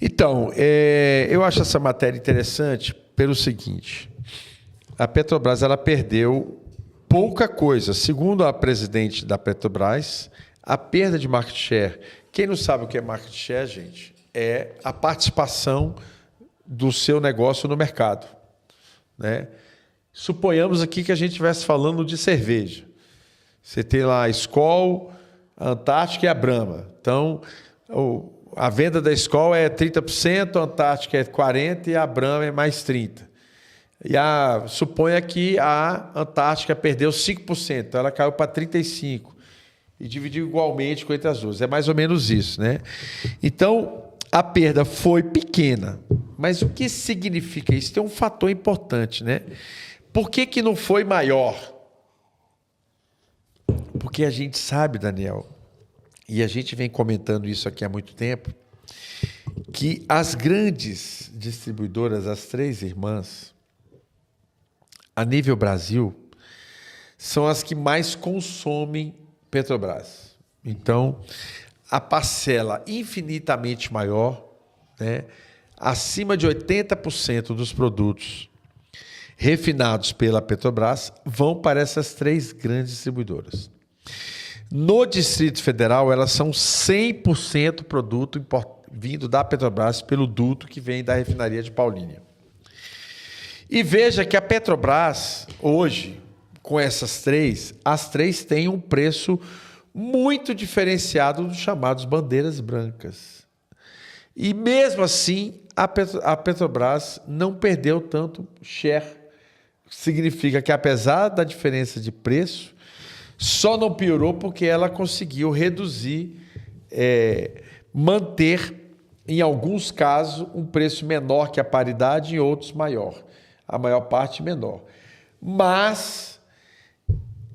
Então, eu acho essa matéria interessante pelo seguinte. A Petrobras ela perdeu pouca coisa. Segundo a presidente da Petrobras, a perda de market share... Quem não sabe o que é market share, gente, é a participação do seu negócio no mercado, né? Suponhamos aqui que a gente estivesse falando de cerveja. Você tem lá a Skol, a Antártica e a Brahma. Então, a venda da Skol é 30%, a Antártica é 40% e a Brahma é mais 30%. Suponha que a Antártica perdeu 5%, então ela caiu para 35% e dividiu igualmente entre as duas. É mais ou menos isso, né? Então, a perda foi pequena. Mas o que significa isso? Tem um fator importante, né? Por que não foi maior? Porque a gente sabe, Daniel, e a gente vem comentando isso aqui há muito tempo, que as grandes distribuidoras, as três irmãs, a nível Brasil, são as que mais consomem Petrobras. Então, a parcela infinitamente maior, né, acima de 80% dos produtos refinados pela Petrobras vão para essas três grandes distribuidoras. No Distrito Federal, elas são 100% produto vindo da Petrobras pelo duto que vem da refinaria de Paulínia. E veja que a Petrobras, hoje, com essas três, as três têm um preço muito diferenciado dos chamados bandeiras brancas. E mesmo assim, a Petrobras não perdeu tanto share. Significa que, apesar da diferença de preço, só não piorou porque ela conseguiu reduzir, manter, em alguns casos, um preço menor que a paridade e em outros maior. A maior parte menor. Mas,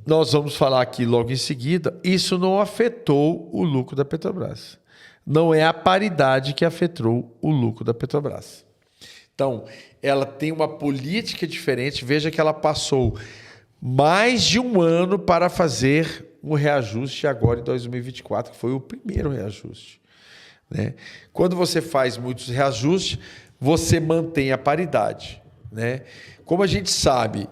nós vamos falar aqui logo em seguida, isso não afetou o lucro da Petrobras. Não é a paridade que afetou o lucro da Petrobras. Então, ela tem uma política diferente. Veja que ela passou mais de um ano para fazer um reajuste agora em 2024, que foi o primeiro reajuste, né? Quando você faz muitos reajustes, você mantém a paridade, né? Como a gente sabe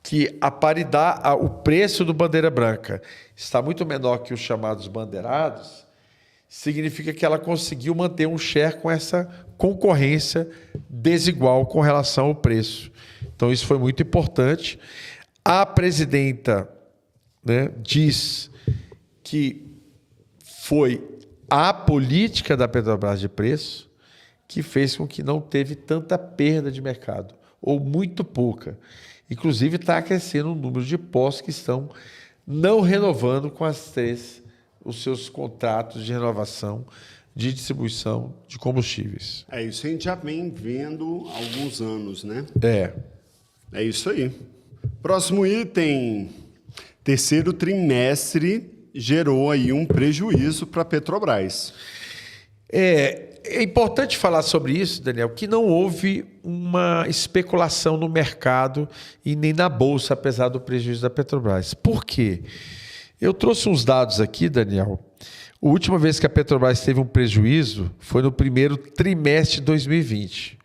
que a paridade, o preço do bandeira branca está muito menor que os chamados bandeirados, significa que ela conseguiu manter um share com essa concorrência desigual com relação ao preço. Então, isso foi muito importante. A presidenta, né, diz que foi a política da Petrobras de preço que fez com que não teve tanta perda de mercado, ou muito pouca. Inclusive, está crescendo o número de postos que estão não renovando com as três os seus contratos de renovação de distribuição de combustíveis. Isso a gente já vem vendo há alguns anos, né? É isso aí. Próximo item. Terceiro trimestre gerou aí um prejuízo para a Petrobras. É importante falar sobre isso, Daniel, que não houve uma especulação no mercado e nem na Bolsa, apesar do prejuízo da Petrobras. Por quê? Eu trouxe uns dados aqui, Daniel. A última vez que a Petrobras teve um prejuízo foi no primeiro trimestre de 2020.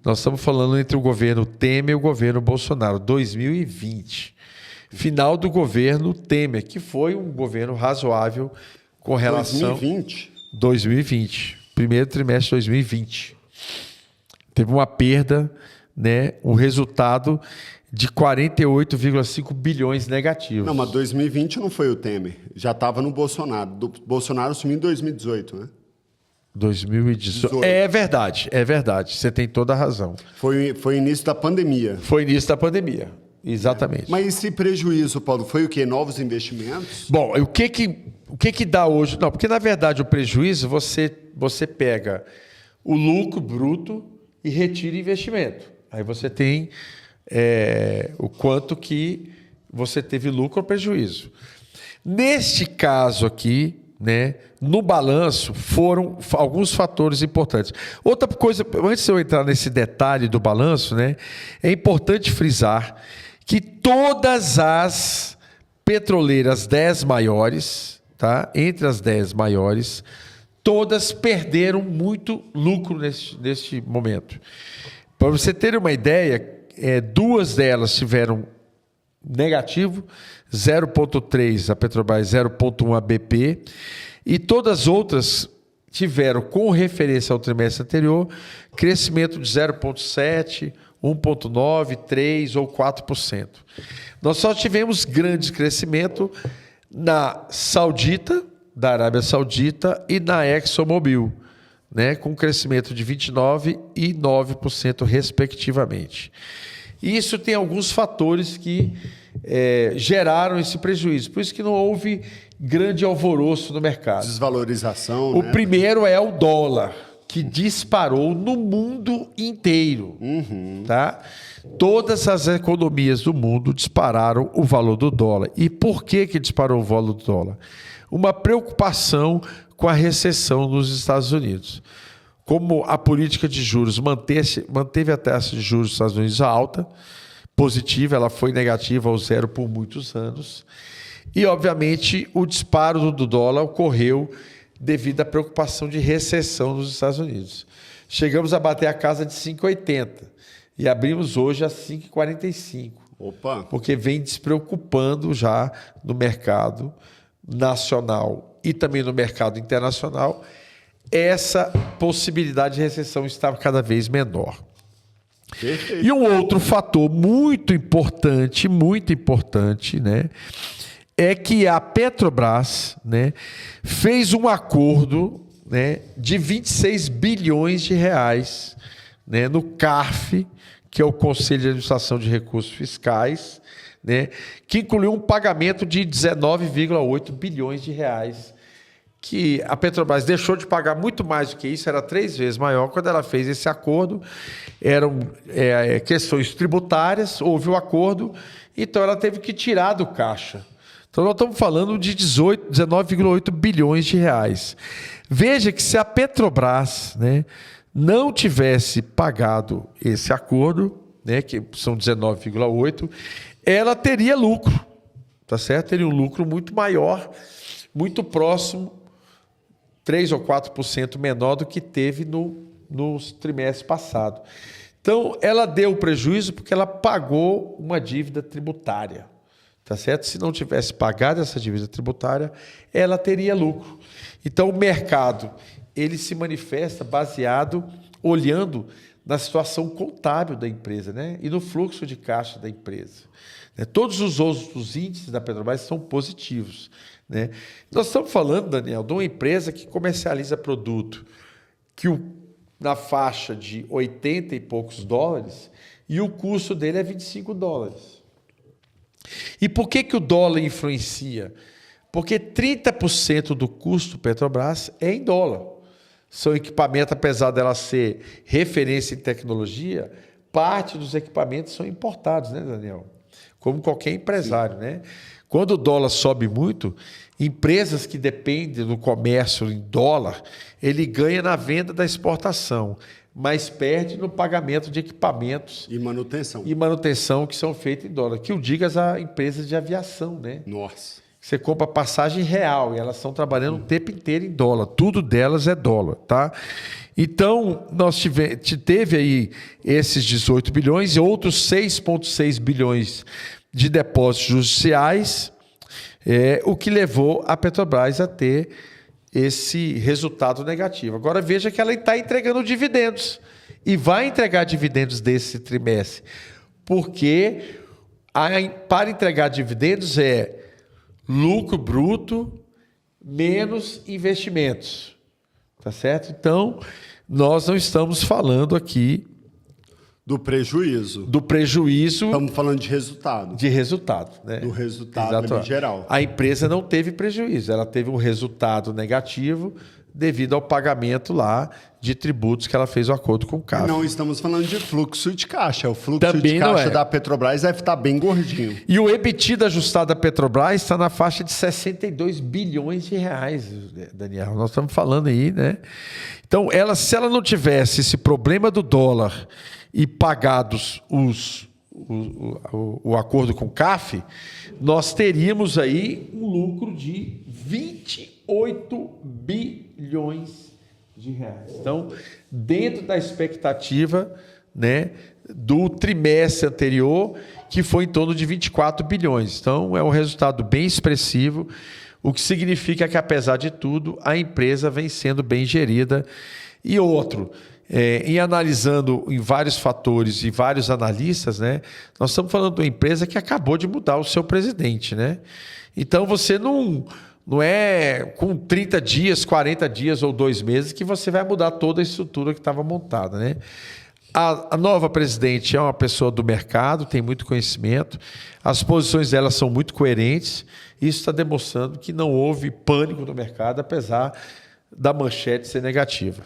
Nós estamos falando entre o governo Temer e o governo Bolsonaro, 2020. Final do governo Temer, que foi um governo razoável com relação... 2020. Primeiro trimestre de 2020. Teve uma perda, né, um resultado de 48,5 bilhões negativos. Não, mas 2020 não foi o Temer. Já estava no Bolsonaro. Bolsonaro assumiu em 2018, né? 2018. É verdade. Você tem toda a razão. Foi início da pandemia. Foi início da pandemia, exatamente. Mas esse prejuízo, Paulo, foi o quê? Novos investimentos? Bom, o que dá hoje? Não, porque na verdade o prejuízo, você pega o lucro bruto e retira investimento. Aí você tem o quanto que você teve lucro ou prejuízo. Neste caso aqui, né, no balanço, foram alguns fatores importantes. Outra coisa, antes de eu entrar nesse detalhe do balanço, né, é importante frisar que todas as petroleiras 10 maiores, tá, entre as 10 maiores, todas perderam muito lucro neste momento. Para você ter uma ideia, duas delas tiveram negativo, 0,3 a Petrobras, 0,1 a BP, e todas as outras tiveram, com referência ao trimestre anterior, crescimento de 0,7%, 1,9%, 3% ou 4%. Nós só tivemos grande crescimento na Saudita, da Arábia Saudita, e na ExxonMobil, né, com crescimento de 29% e 9%, respectivamente. Isso tem alguns fatores que geraram esse prejuízo, por isso que não houve grande alvoroço no mercado. Desvalorização, O primeiro é o dólar, que disparou no mundo inteiro. Tá? Todas as economias do mundo dispararam o valor do dólar. E por que disparou o valor do dólar? Uma preocupação com a recessão nos Estados Unidos. Como a política de juros manteve a taxa de juros dos Estados Unidos alta, positiva, ela foi negativa ao zero por muitos anos. E, obviamente, o disparo do dólar ocorreu devido à preocupação de recessão nos Estados Unidos. Chegamos a bater a casa de 5,80 e abrimos hoje a 5,45. Opa! Porque vem despreocupando já no mercado nacional e também no mercado internacional, essa possibilidade de recessão está cada vez menor. Perfeito. E um outro fator muito importante, né, é que a Petrobras, né, fez um acordo, né, de 26 bilhões de reais, né, no CARF, que é o Conselho de Administração de Recursos Fiscais, né, que incluiu um pagamento de 19,8 bilhões de reais, que a Petrobras deixou de pagar muito mais do que isso, era 3 vezes maior. Quando ela fez esse acordo, eram questões tributárias, houve o acordo, então ela teve que tirar do caixa. Então nós estamos falando de 19,8 bilhões de reais. Veja que se a Petrobras, né, não tivesse pagado esse acordo, né, que são 19,8, ela teria lucro, tá certo? Teria um lucro muito maior, muito próximo, 3 ou 4% menor do que teve no trimestre passado. Então, ela deu prejuízo porque ela pagou uma dívida tributária, tá certo? Se não tivesse pagado essa dívida tributária, ela teria lucro. Então, o mercado, ele se manifesta baseado, olhando na situação contábil da empresa, né? E no fluxo de caixa da empresa. Todos os outros índices da Petrobras são positivos, né? Nós estamos falando, Daniel, de uma empresa que comercializa produto que na faixa de 80 e poucos dólares e o custo dele é 25 dólares. E por que o dólar influencia? Porque 30% do custo Petrobras é em dólar. São equipamentos, apesar dela ser referência em tecnologia, parte dos equipamentos são importados, né, Daniel? Como qualquer empresário, né? Quando o dólar sobe muito, empresas que dependem do comércio em dólar, ele ganha na venda da exportação, mas perde no pagamento de equipamentos e manutenção que são feitos em dólar. Que o digas a empresas de aviação, né? Nossa. Você compra passagem real e elas estão trabalhando o tempo inteiro em dólar. Tudo delas é dólar, tá? Então, nós teve aí esses 18 bilhões e outros 6,6 bilhões de depósitos judiciais, o que levou a Petrobras a ter esse resultado negativo. Agora, veja que ela está entregando dividendos e vai entregar dividendos desse trimestre, porque para entregar dividendos é lucro bruto menos investimentos, tá certo? Então, nós não estamos falando aqui do prejuízo. Estamos falando de resultado. De resultado, né? Do resultado em geral. A empresa não teve prejuízo, ela teve um resultado negativo devido ao pagamento lá de tributos que ela fez o acordo com o CARF. Não estamos falando de fluxo de caixa. O fluxo de caixa da Petrobras deve estar bem gordinho. E o EBITDA ajustado da Petrobras está na faixa de 62 bilhões de reais, Daniel. Nós estamos falando aí, né? Então, se ela não tivesse esse problema do dólar e pagados o acordo com o CAF, nós teríamos aí um lucro de 28 bilhões de reais. Então, dentro da expectativa, né, do trimestre anterior, que foi em torno de 24 bilhões. Então, é um resultado bem expressivo. o que significa que, apesar de tudo, a empresa vem sendo bem gerida. E outro, em analisando em vários fatores e vários analistas, né, nós estamos falando de uma empresa que acabou de mudar o seu presidente, né? Então, você não é com 30 dias, 40 dias ou 2 meses que você vai mudar toda a estrutura que estava montada, né? A nova presidente é uma pessoa do mercado, tem muito conhecimento, as posições dela são muito coerentes, isso está demonstrando que não houve pânico no mercado, apesar da manchete ser negativa.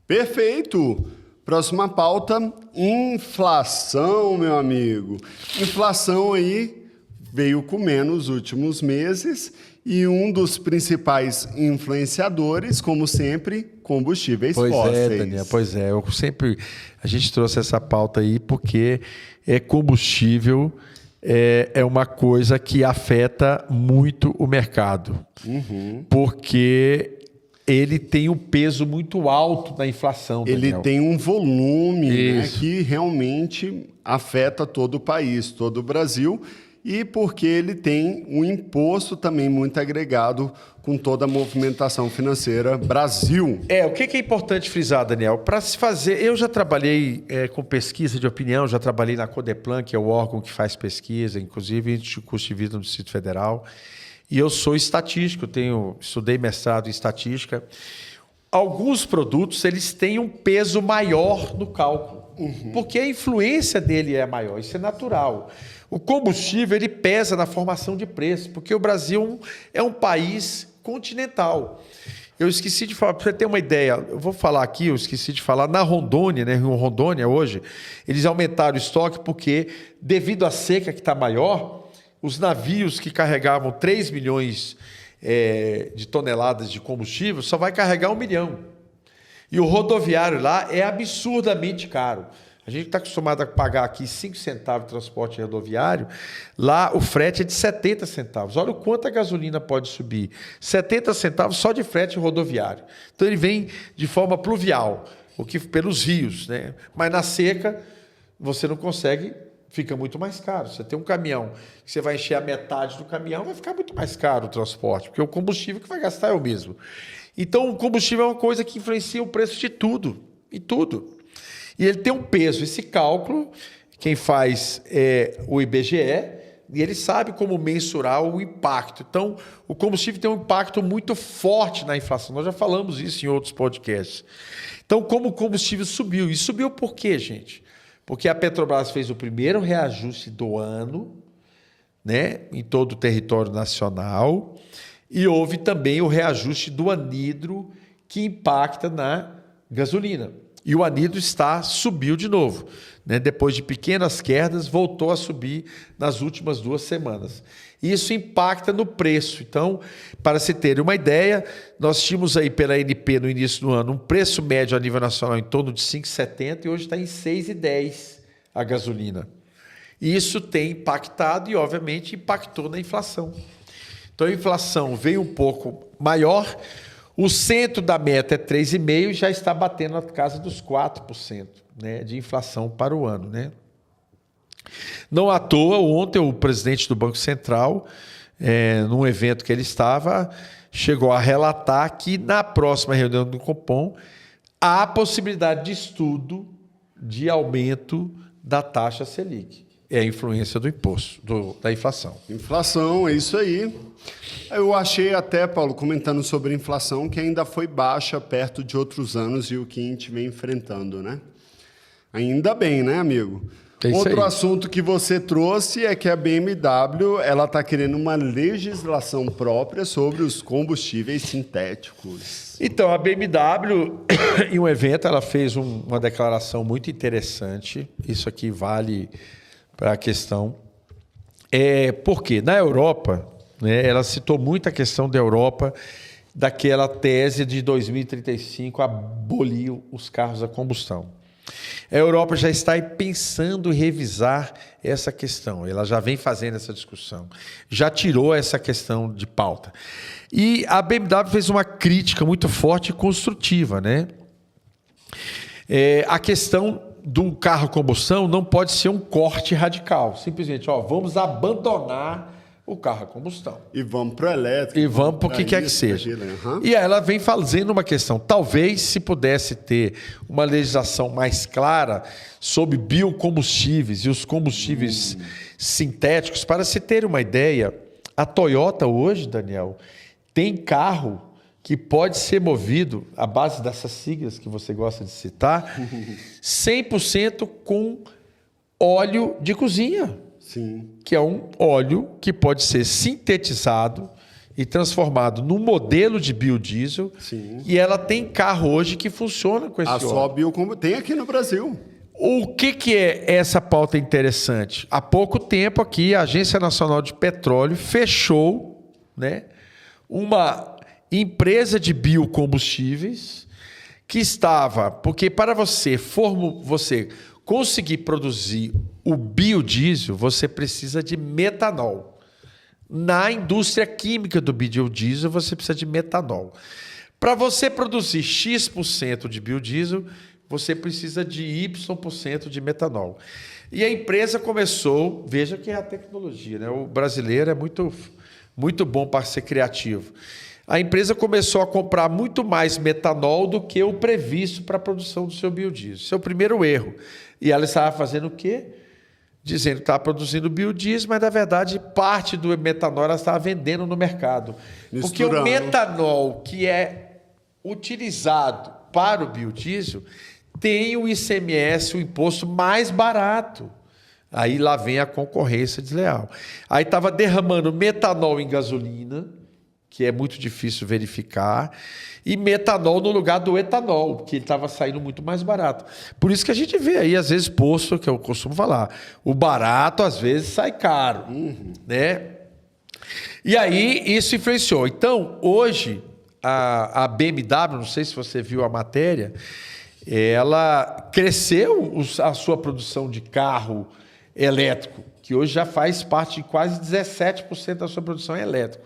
Perfeito! Próxima pauta, inflação, meu amigo. Inflação aí veio comendo nos últimos meses e um dos principais influenciadores, como sempre, combustíveis fósseis. Pois é, Daniel, pois é. A gente trouxe essa pauta aí porque combustível é uma coisa que afeta muito o mercado. Porque ele tem um peso muito alto na inflação, Daniel. Ele tem um volume, né, que realmente afeta todo o país, todo o Brasil, e porque ele tem um imposto também muito agregado com toda a movimentação financeira Brasil. O que é importante frisar, Daniel? Para se fazer... Eu já trabalhei com pesquisa de opinião, já trabalhei na Codeplan, que é o órgão que faz pesquisa, inclusive Instituto de Custo de Vida no Distrito Federal. E eu sou estatístico, estudei mestrado em estatística. Alguns produtos eles têm um peso maior no cálculo, porque a influência dele é maior, isso é natural. O combustível ele pesa na formação de preço, porque o Brasil é um país continental. Eu esqueci de falar, para você ter uma ideia, eu vou falar aqui, eu esqueci de falar, na Rondônia, né, Rio Rondônia hoje, eles aumentaram o estoque porque, devido à seca que está maior, os navios que carregavam 3 milhões de toneladas de combustível só vai carregar 1 milhão. E o rodoviário lá é absurdamente caro. A gente está acostumado a pagar aqui 5 centavos de transporte rodoviário, lá o frete é de 70 centavos. Olha o quanto a gasolina pode subir. 70 centavos só de frete rodoviário. Então ele vem de forma pluvial, pelos rios, né? Mas na seca você não consegue, fica muito mais caro. Você tem um caminhão que você vai encher a metade do caminhão, vai ficar muito mais caro o transporte, porque o combustível que vai gastar é o mesmo. Então o combustível é uma coisa que influencia o preço de tudo, e tudo. E ele tem um peso. Esse cálculo, quem faz é o IBGE, e ele sabe como mensurar o impacto. Então, o combustível tem um impacto muito forte na inflação. Nós já falamos isso em outros podcasts. Então, como o combustível subiu. E subiu por quê, gente? Porque a Petrobras fez o primeiro reajuste do ano, né, em todo o território nacional, e houve também o reajuste do anidro, que impacta na gasolina. E o anidro subiu de novo, né? Depois de pequenas quedas, voltou a subir nas últimas 2 semanas. Isso impacta no preço. Então, para se ter uma ideia, nós tínhamos aí pela ANP no início do ano um preço médio a nível nacional em torno de R$ 5,70 e hoje está em R$ 6,10 a gasolina. Isso tem impactado e, obviamente, impactou na inflação. Então, a inflação veio um pouco maior. O centro da meta é 3,5% e já está batendo na casa dos 4%, né, de inflação para o ano, né? Não à toa, ontem o presidente do Banco Central, num evento que ele estava, chegou a relatar que na próxima reunião do Copom há possibilidade de estudo de aumento da taxa Selic. É a influência do imposto, da inflação. Inflação, é isso aí. Eu achei até, Paulo, comentando sobre inflação, que ainda foi baixa perto de outros anos e o que a gente vem enfrentando, né? Ainda bem, né, amigo? Outro assunto que você trouxe é que a BMW está querendo uma legislação própria sobre os combustíveis sintéticos. Então, a BMW, em um evento, ela fez uma declaração muito interessante. Isso aqui vale para a questão. Porque na Europa, né, ela citou muito a questão da Europa, daquela tese de 2035 abolir os carros a combustão. A Europa já está pensando em revisar essa questão. Ela já vem fazendo essa discussão. Já tirou essa questão de pauta. E a BMW fez uma crítica muito forte e construtiva, né? A questão do carro a combustão não pode ser um corte radical. Simplesmente, vamos abandonar o carro a combustão. E vamos para o elétrico. E vamos para o que quer que seja. E aí ela vem fazendo uma questão. Talvez se pudesse ter uma legislação mais clara sobre biocombustíveis e os combustíveis sintéticos. Para se ter uma ideia, a Toyota hoje, Daniel, tem carro que pode ser movido, à base dessas siglas que você gosta de citar, 100% com óleo de cozinha. Sim. Que é um óleo que pode ser sintetizado e transformado num modelo de biodiesel. Sim. E ela tem carro hoje que funciona com esse óleo. Só biocombustível tem aqui no Brasil. O que é essa pauta interessante? Há pouco tempo aqui a Agência Nacional de Petróleo fechou, né, uma empresa de biocombustíveis que estava... Porque para você conseguir produzir o biodiesel, você precisa de metanol. Na indústria química do biodiesel, você precisa de metanol. Para você produzir X% de biodiesel, você precisa de Y% de metanol. E a empresa começou... Veja que é a tecnologia, né? O brasileiro é muito bom para ser criativo. A empresa começou a comprar muito mais metanol do que o previsto para a produção do seu biodiesel. Esse é o primeiro erro. E ela estava fazendo o quê? Dizendo que estava produzindo biodiesel, mas, na verdade, parte do metanol ela estava vendendo no mercado. Porque o metanol que é utilizado para o biodiesel tem o ICMS, o imposto mais barato. Aí lá vem a concorrência desleal. Aí estava derramando metanol em gasolina, que é muito difícil verificar, e metanol no lugar do etanol, porque ele estava saindo muito mais barato. Por isso que a gente vê aí, às vezes, posto, que eu costumo falar, o barato, às vezes, sai caro. Né? E aí, isso influenciou. Então, hoje, a BMW, não sei se você viu a matéria, ela cresceu a sua produção de carro elétrico, que hoje já faz parte de quase 17% da sua produção elétrica.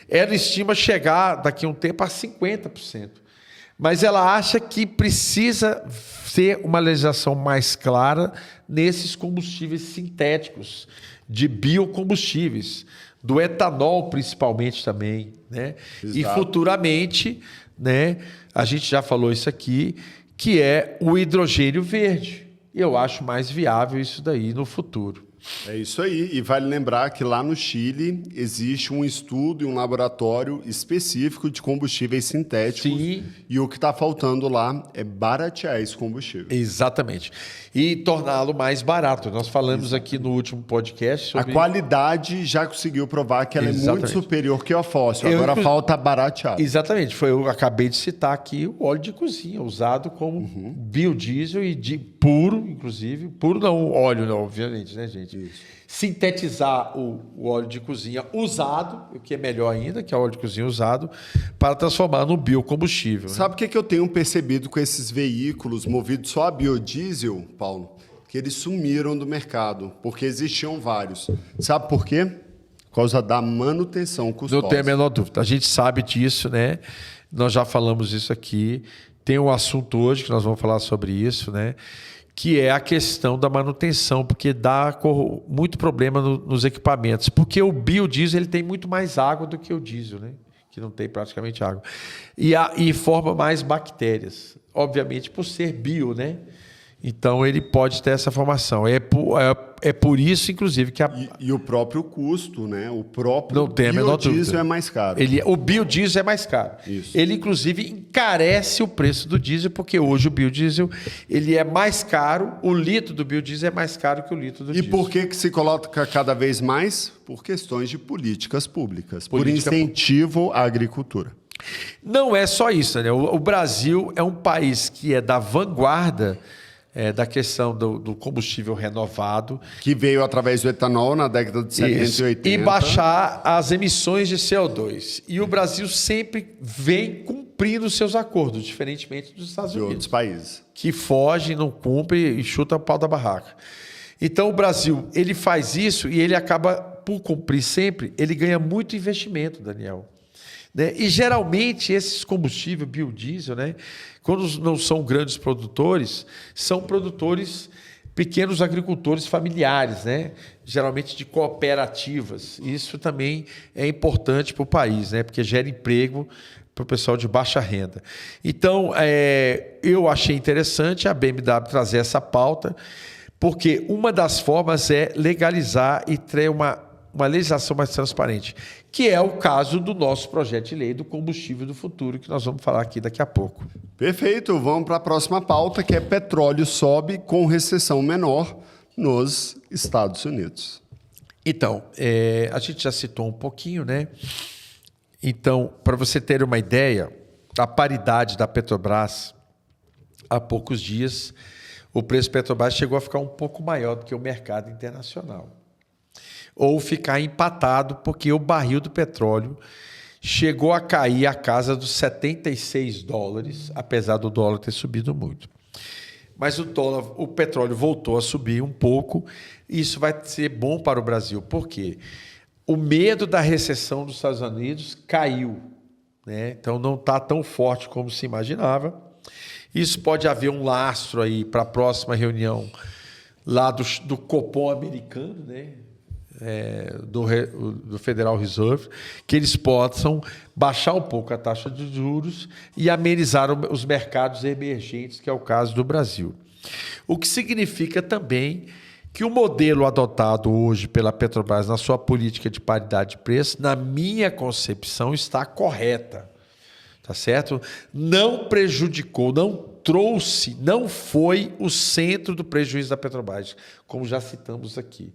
Ela estima chegar daqui a um tempo a 50%. Mas ela acha que precisa ter uma legislação mais clara nesses combustíveis sintéticos, de biocombustíveis, do etanol principalmente também. Né? E futuramente, né, a gente já falou isso aqui, que é o hidrogênio verde. Eu acho mais viável isso daí no futuro. É isso aí. E vale lembrar que lá no Chile existe um estudo e um laboratório específico de combustíveis sintéticos. Sim. E o que está faltando lá é baratear esse combustível. Exatamente. E torná-lo mais barato. Nós falamos aqui no último podcast sobre... A qualidade já conseguiu provar que ela é muito superior que o fóssil. Agora falta baratear. Exatamente. Eu acabei de citar aqui o óleo de cozinha, usado como biodiesel e puro, inclusive. Puro não, óleo não, obviamente, né, gente? Isso. Sintetizar o óleo de cozinha usado, o que é melhor ainda, que é o óleo de cozinha usado, para transformar no biocombustível. Sabe o que eu tenho percebido com esses veículos movidos só a biodiesel, Paulo? Que eles sumiram do mercado, porque existiam vários. Sabe por quê? Por causa da manutenção custosa. Não tem a menor dúvida. A gente sabe disso, né? Nós já falamos isso aqui. Tem um assunto hoje que nós vamos falar sobre isso, né? Que é a questão da manutenção, porque dá muito problema nos equipamentos. Porque o biodiesel ele tem muito mais água do que o diesel, né? Que não tem praticamente água. E forma mais bactérias. Obviamente, por ser bio, né? Então, ele pode ter essa formação. É por isso, inclusive, que... E o próprio custo, né? O próprio biodiesel é mais caro. O biodiesel é mais caro. Isso. Ele, inclusive, encarece o preço do diesel, porque hoje o biodiesel ele é mais caro, o litro do biodiesel é mais caro que o litro do diesel. E por que se coloca cada vez mais? Por questões de políticas públicas, por incentivo à agricultura. Não é só isso, né? O Brasil é um país que é da vanguarda da questão do combustível renovado. Que veio através do etanol na década de 70 e 80. E baixar as emissões de CO2. E o Brasil sempre vem cumprindo seus acordos, diferentemente dos Estados Unidos. De outros países. Que fogem, não cumprem e chutam o pau da barraca. Então o Brasil, ele faz isso e ele acaba, por cumprir sempre, ele ganha muito investimento, Daniel. Né? E geralmente esses combustíveis biodiesel, né, quando não são grandes produtores, são produtores pequenos agricultores familiares, né? Geralmente de cooperativas. Isso também é importante para o país, né? Porque gera emprego para o pessoal de baixa renda. Então, eu achei interessante a BMW trazer essa pauta, porque uma das formas é legalizar e ter uma legislação mais transparente, que é o caso do nosso projeto de lei do combustível do futuro, que nós vamos falar aqui daqui a pouco. Perfeito, vamos para a próxima pauta, que é petróleo sobe com recessão menor nos Estados Unidos. Então, a gente já citou um pouquinho, né? Então, para você ter uma ideia, a paridade da Petrobras, há poucos dias, o preço Petrobras chegou a ficar um pouco maior do que o mercado internacional. Ou ficar empatado, porque o barril do petróleo chegou a cair à casa dos $76, apesar do dólar ter subido muito. Mas o petróleo voltou a subir um pouco, e isso vai ser bom para o Brasil. Por quê? O medo da recessão dos Estados Unidos caiu, né? Então não está tão forte como se imaginava. Isso pode haver um lastro aí para a próxima reunião lá do Copom americano, né? Do Federal Reserve, que eles possam baixar um pouco a taxa de juros e amenizar os mercados emergentes, que é o caso do Brasil. O que significa também que o modelo adotado hoje pela Petrobras na sua política de paridade de preço, na minha concepção, está correta. Tá certo? Não prejudicou, não foi o centro do prejuízo da Petrobras, como já citamos aqui.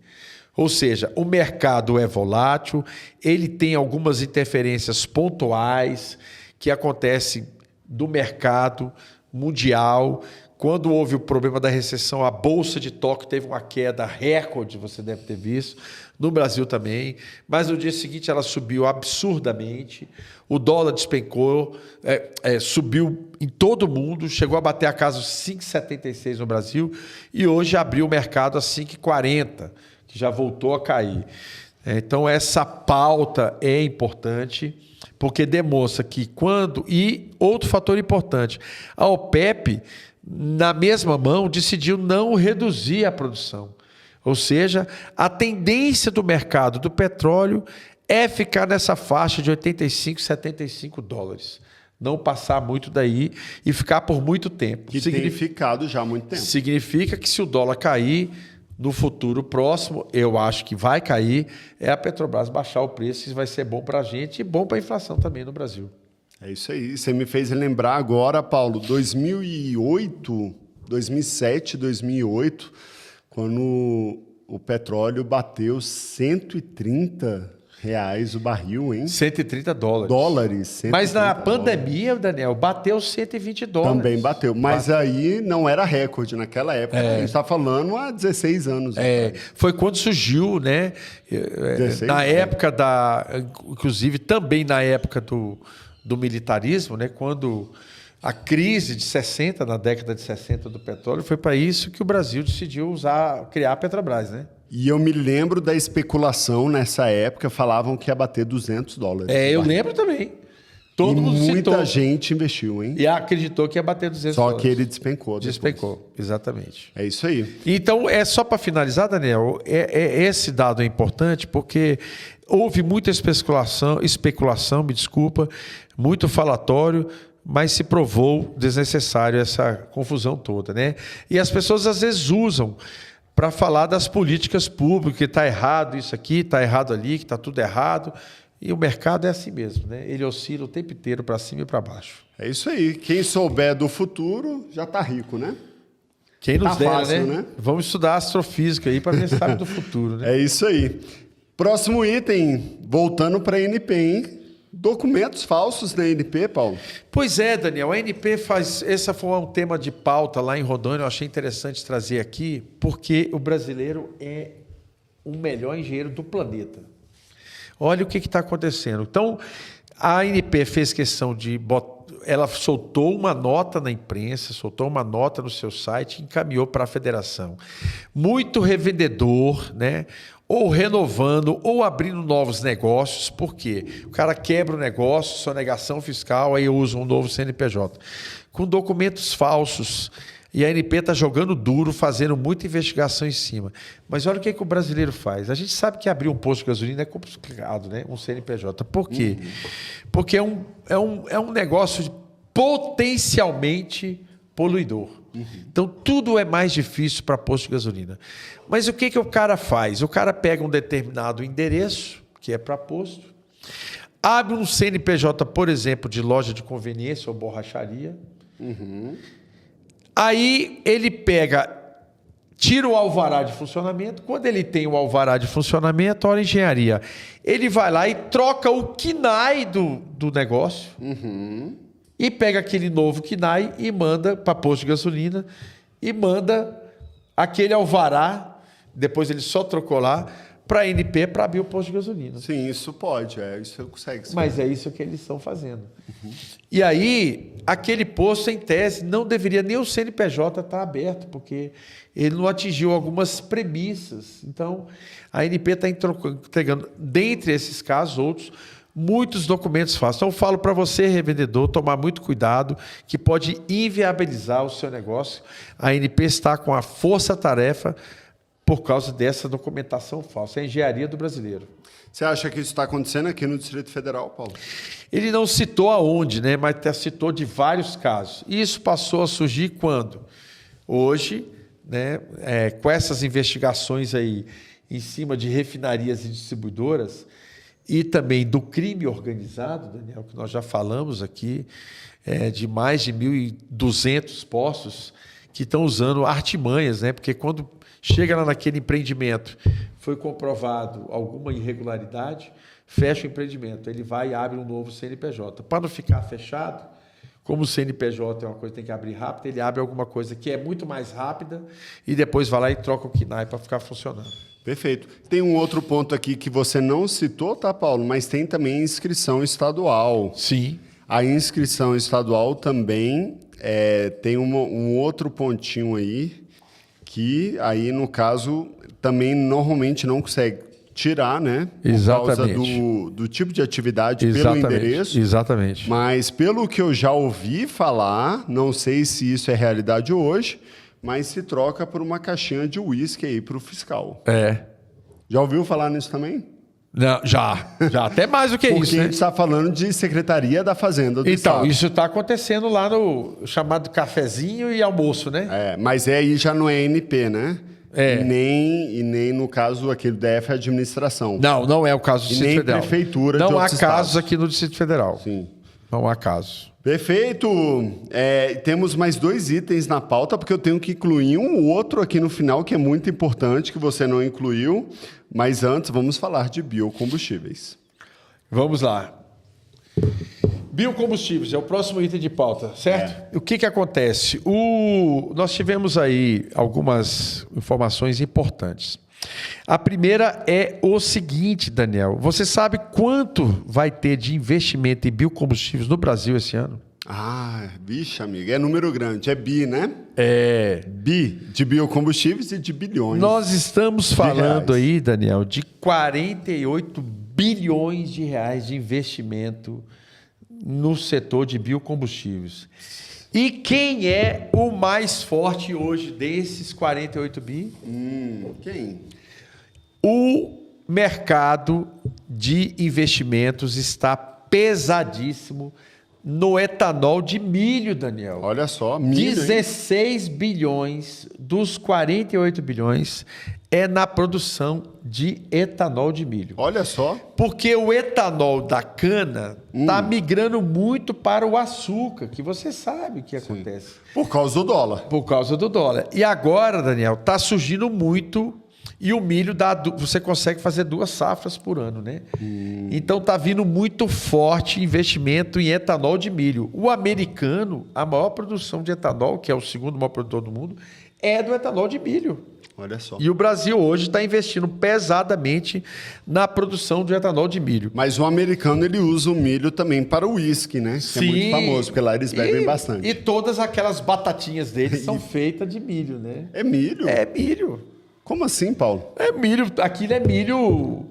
Ou seja, o mercado é volátil, ele tem algumas interferências pontuais que acontecem do mercado mundial. Quando houve o problema da recessão, a Bolsa de Tóquio teve uma queda recorde, você deve ter visto, no Brasil também, mas no dia seguinte ela subiu absurdamente, o dólar despencou, subiu em todo o mundo, chegou a bater a casa dos 5,76 no Brasil e hoje abriu o mercado a 5,40, que já voltou a cair. Então essa pauta é importante, porque demonstra que quando... E outro fator importante, a OPEP, na mesma mão, decidiu não reduzir a produção. Ou seja, a tendência do mercado do petróleo é ficar nessa faixa de $85, $75. Não passar muito daí e ficar por muito tempo. Que tem ficado já há muito tempo. Significa que se o dólar cair no futuro próximo, eu acho que vai cair, é a Petrobras baixar o preço, isso vai ser bom para a gente e bom para a inflação também no Brasil. É isso aí. Você me fez lembrar agora, Paulo, 2007, 2008, quando o petróleo bateu R$130 o barril, hein? $130. Dólares. Mas na pandemia, Daniel, bateu $120. Também bateu. Mas aí não era recorde naquela época. A gente está falando há 16 anos. Foi quando surgiu, né? 16, na época inclusive também na época do militarismo, né? Quando a crise de 60, na década de 60 do petróleo, foi para isso que o Brasil decidiu criar a Petrobras, né? E eu me lembro da especulação nessa época, falavam que ia bater $200. Eu lembro também. Todo mundo citou. Muita gente investiu, hein? E acreditou que ia bater $200. Só que ele despencou. Despencou, exatamente. É isso aí. Então, só para finalizar, Daniel, esse dado é importante porque houve muita especulação, me desculpa, muito falatório, mas se provou desnecessário essa confusão toda, né? E as pessoas às vezes usam para falar das políticas públicas, que está errado isso aqui, está errado ali, que está tudo errado. E o mercado é assim mesmo, né? Ele oscila o tempo inteiro para cima e para baixo. É isso aí. Quem souber do futuro já está rico, né? Quem nos dera, fácil, né? né? Vamos estudar astrofísica aí para ver se sabe do futuro, né? É isso aí. Próximo item, voltando para a ANP, hein? Documentos falsos na ANP, Paulo? Pois é, Daniel, a ANP faz... Esse foi um tema de pauta lá em Rondônia, eu achei interessante trazer aqui, porque o brasileiro é o melhor engenheiro do planeta. Olha o que está acontecendo. Então, a ANP fez questão de... Ela soltou uma nota na imprensa, soltou uma nota no seu site e encaminhou para a federação. Muito revendedor, né? Ou renovando, ou abrindo novos negócios. Por quê? O cara quebra o negócio, sonegação fiscal, aí usa um novo CNPJ. Com documentos falsos, E a ANP está jogando duro, fazendo muita investigação em cima. Mas olha o que o brasileiro faz. A gente sabe que abrir um posto de gasolina é complicado, né? Um CNPJ. Por quê? Porque é um negócio potencialmente poluidor. Então, tudo é mais difícil para posto de gasolina. Mas o que o cara faz? O cara pega um determinado endereço, que é para posto, abre um CNPJ, por exemplo, de loja de conveniência ou borracharia. Aí ele tira o alvará de funcionamento. Quando ele tem o alvará de funcionamento, olha a engenharia. Ele vai lá e troca o KNAI do negócio. E pega aquele novo KNAI e manda para posto de gasolina e manda aquele alvará, depois ele só trocou lá, para a ANP para abrir o posto de gasolina. Sim, isso pode, isso consegue. Mas é isso que eles estão fazendo. E aí, aquele posto, em tese, não deveria nem o CNPJ estar aberto, porque ele não atingiu algumas premissas. Então, a ANP está entregando, dentre esses casos, outros, muitos documentos falsos. Então, eu falo para você, revendedor, tomar muito cuidado, que pode inviabilizar o seu negócio. A ANP está com a força-tarefa por causa dessa documentação falsa. É a engenharia do brasileiro. Você acha que isso está acontecendo aqui no Distrito Federal, Paulo? Ele não citou aonde, né? Mas citou de vários casos. E isso passou a surgir quando? Hoje, né, com essas investigações aí em cima de refinarias e distribuidoras, e também do crime organizado, Daniel, que nós já falamos aqui, de mais de 1.200 postos que estão usando artimanhas, né? Porque quando chega lá naquele empreendimento, foi comprovado alguma irregularidade, fecha o empreendimento, ele vai e abre um novo CNPJ. Para não ficar fechado, como o CNPJ é uma coisa que tem que abrir rápido, ele abre alguma coisa que é muito mais rápida e depois vai lá e troca o KNAI para ficar funcionando. Perfeito. Tem um outro ponto aqui que você não citou, tá, Paulo? Mas tem também a inscrição estadual. Sim. A inscrição estadual também tem um outro pontinho aí, que aí, no caso, também normalmente não consegue tirar, né? Exatamente. Por causa do tipo de atividade pelo endereço. Exatamente. Mas pelo que eu já ouvi falar, não sei se isso é realidade hoje, mas se troca por uma caixinha de uísque aí para o fiscal. Já ouviu falar nisso também? Não, já até mais do que isso, né? Porque a gente está falando de Secretaria da Fazenda do Estado. Então, isso está acontecendo lá no chamado cafezinho e almoço, né? Mas aí já não é NP, né? E nem no caso aqui do DF, administração. Não é o caso do Distrito Federal. Nem prefeitura de outros estados. Não há casos aqui no Distrito Federal. Sim. Não há casos. Perfeito. Temos mais 2 itens na pauta, porque eu tenho que incluir um outro aqui no final, que é muito importante, que você não incluiu. Mas antes, vamos falar de biocombustíveis. Vamos lá. Biocombustíveis é o próximo item de pauta, certo? O que acontece? Nós tivemos aí algumas informações importantes. A primeira é o seguinte, Daniel. Você sabe quanto vai ter de investimento em biocombustíveis no Brasil esse ano? Bicho, amigo. É número grande. É bi, né? Bi de biocombustíveis e de bilhões. Nós estamos falando aí, Daniel, de 48 bilhões de reais de investimento no setor de biocombustíveis. E quem é o mais forte hoje desses 48 bi? Quem? O mercado de investimentos está pesadíssimo no etanol de milho, Daniel. Olha só, milho. 16 bilhões dos 48 bilhões é na produção de etanol de milho. Olha só. Porque o etanol da cana está migrando muito para o açúcar, que você sabe o que acontece. Por causa do dólar. Por causa do dólar. E agora, Daniel, está surgindo muito. E o milho, você consegue fazer 2 safras por ano, né? Então está vindo muito forte investimento em etanol de milho. O americano, a maior produção de etanol, que é o segundo maior produtor do mundo, é do etanol de milho. Olha só. E o Brasil hoje está investindo pesadamente na produção de etanol de milho. Mas o americano, ele usa o milho também para o uísque, né? Sim. Que é muito famoso, porque lá eles bebem bastante. E todas aquelas batatinhas deles são feitas de milho, né? É milho? É milho. Como assim, Paulo? É milho. Aquilo é milho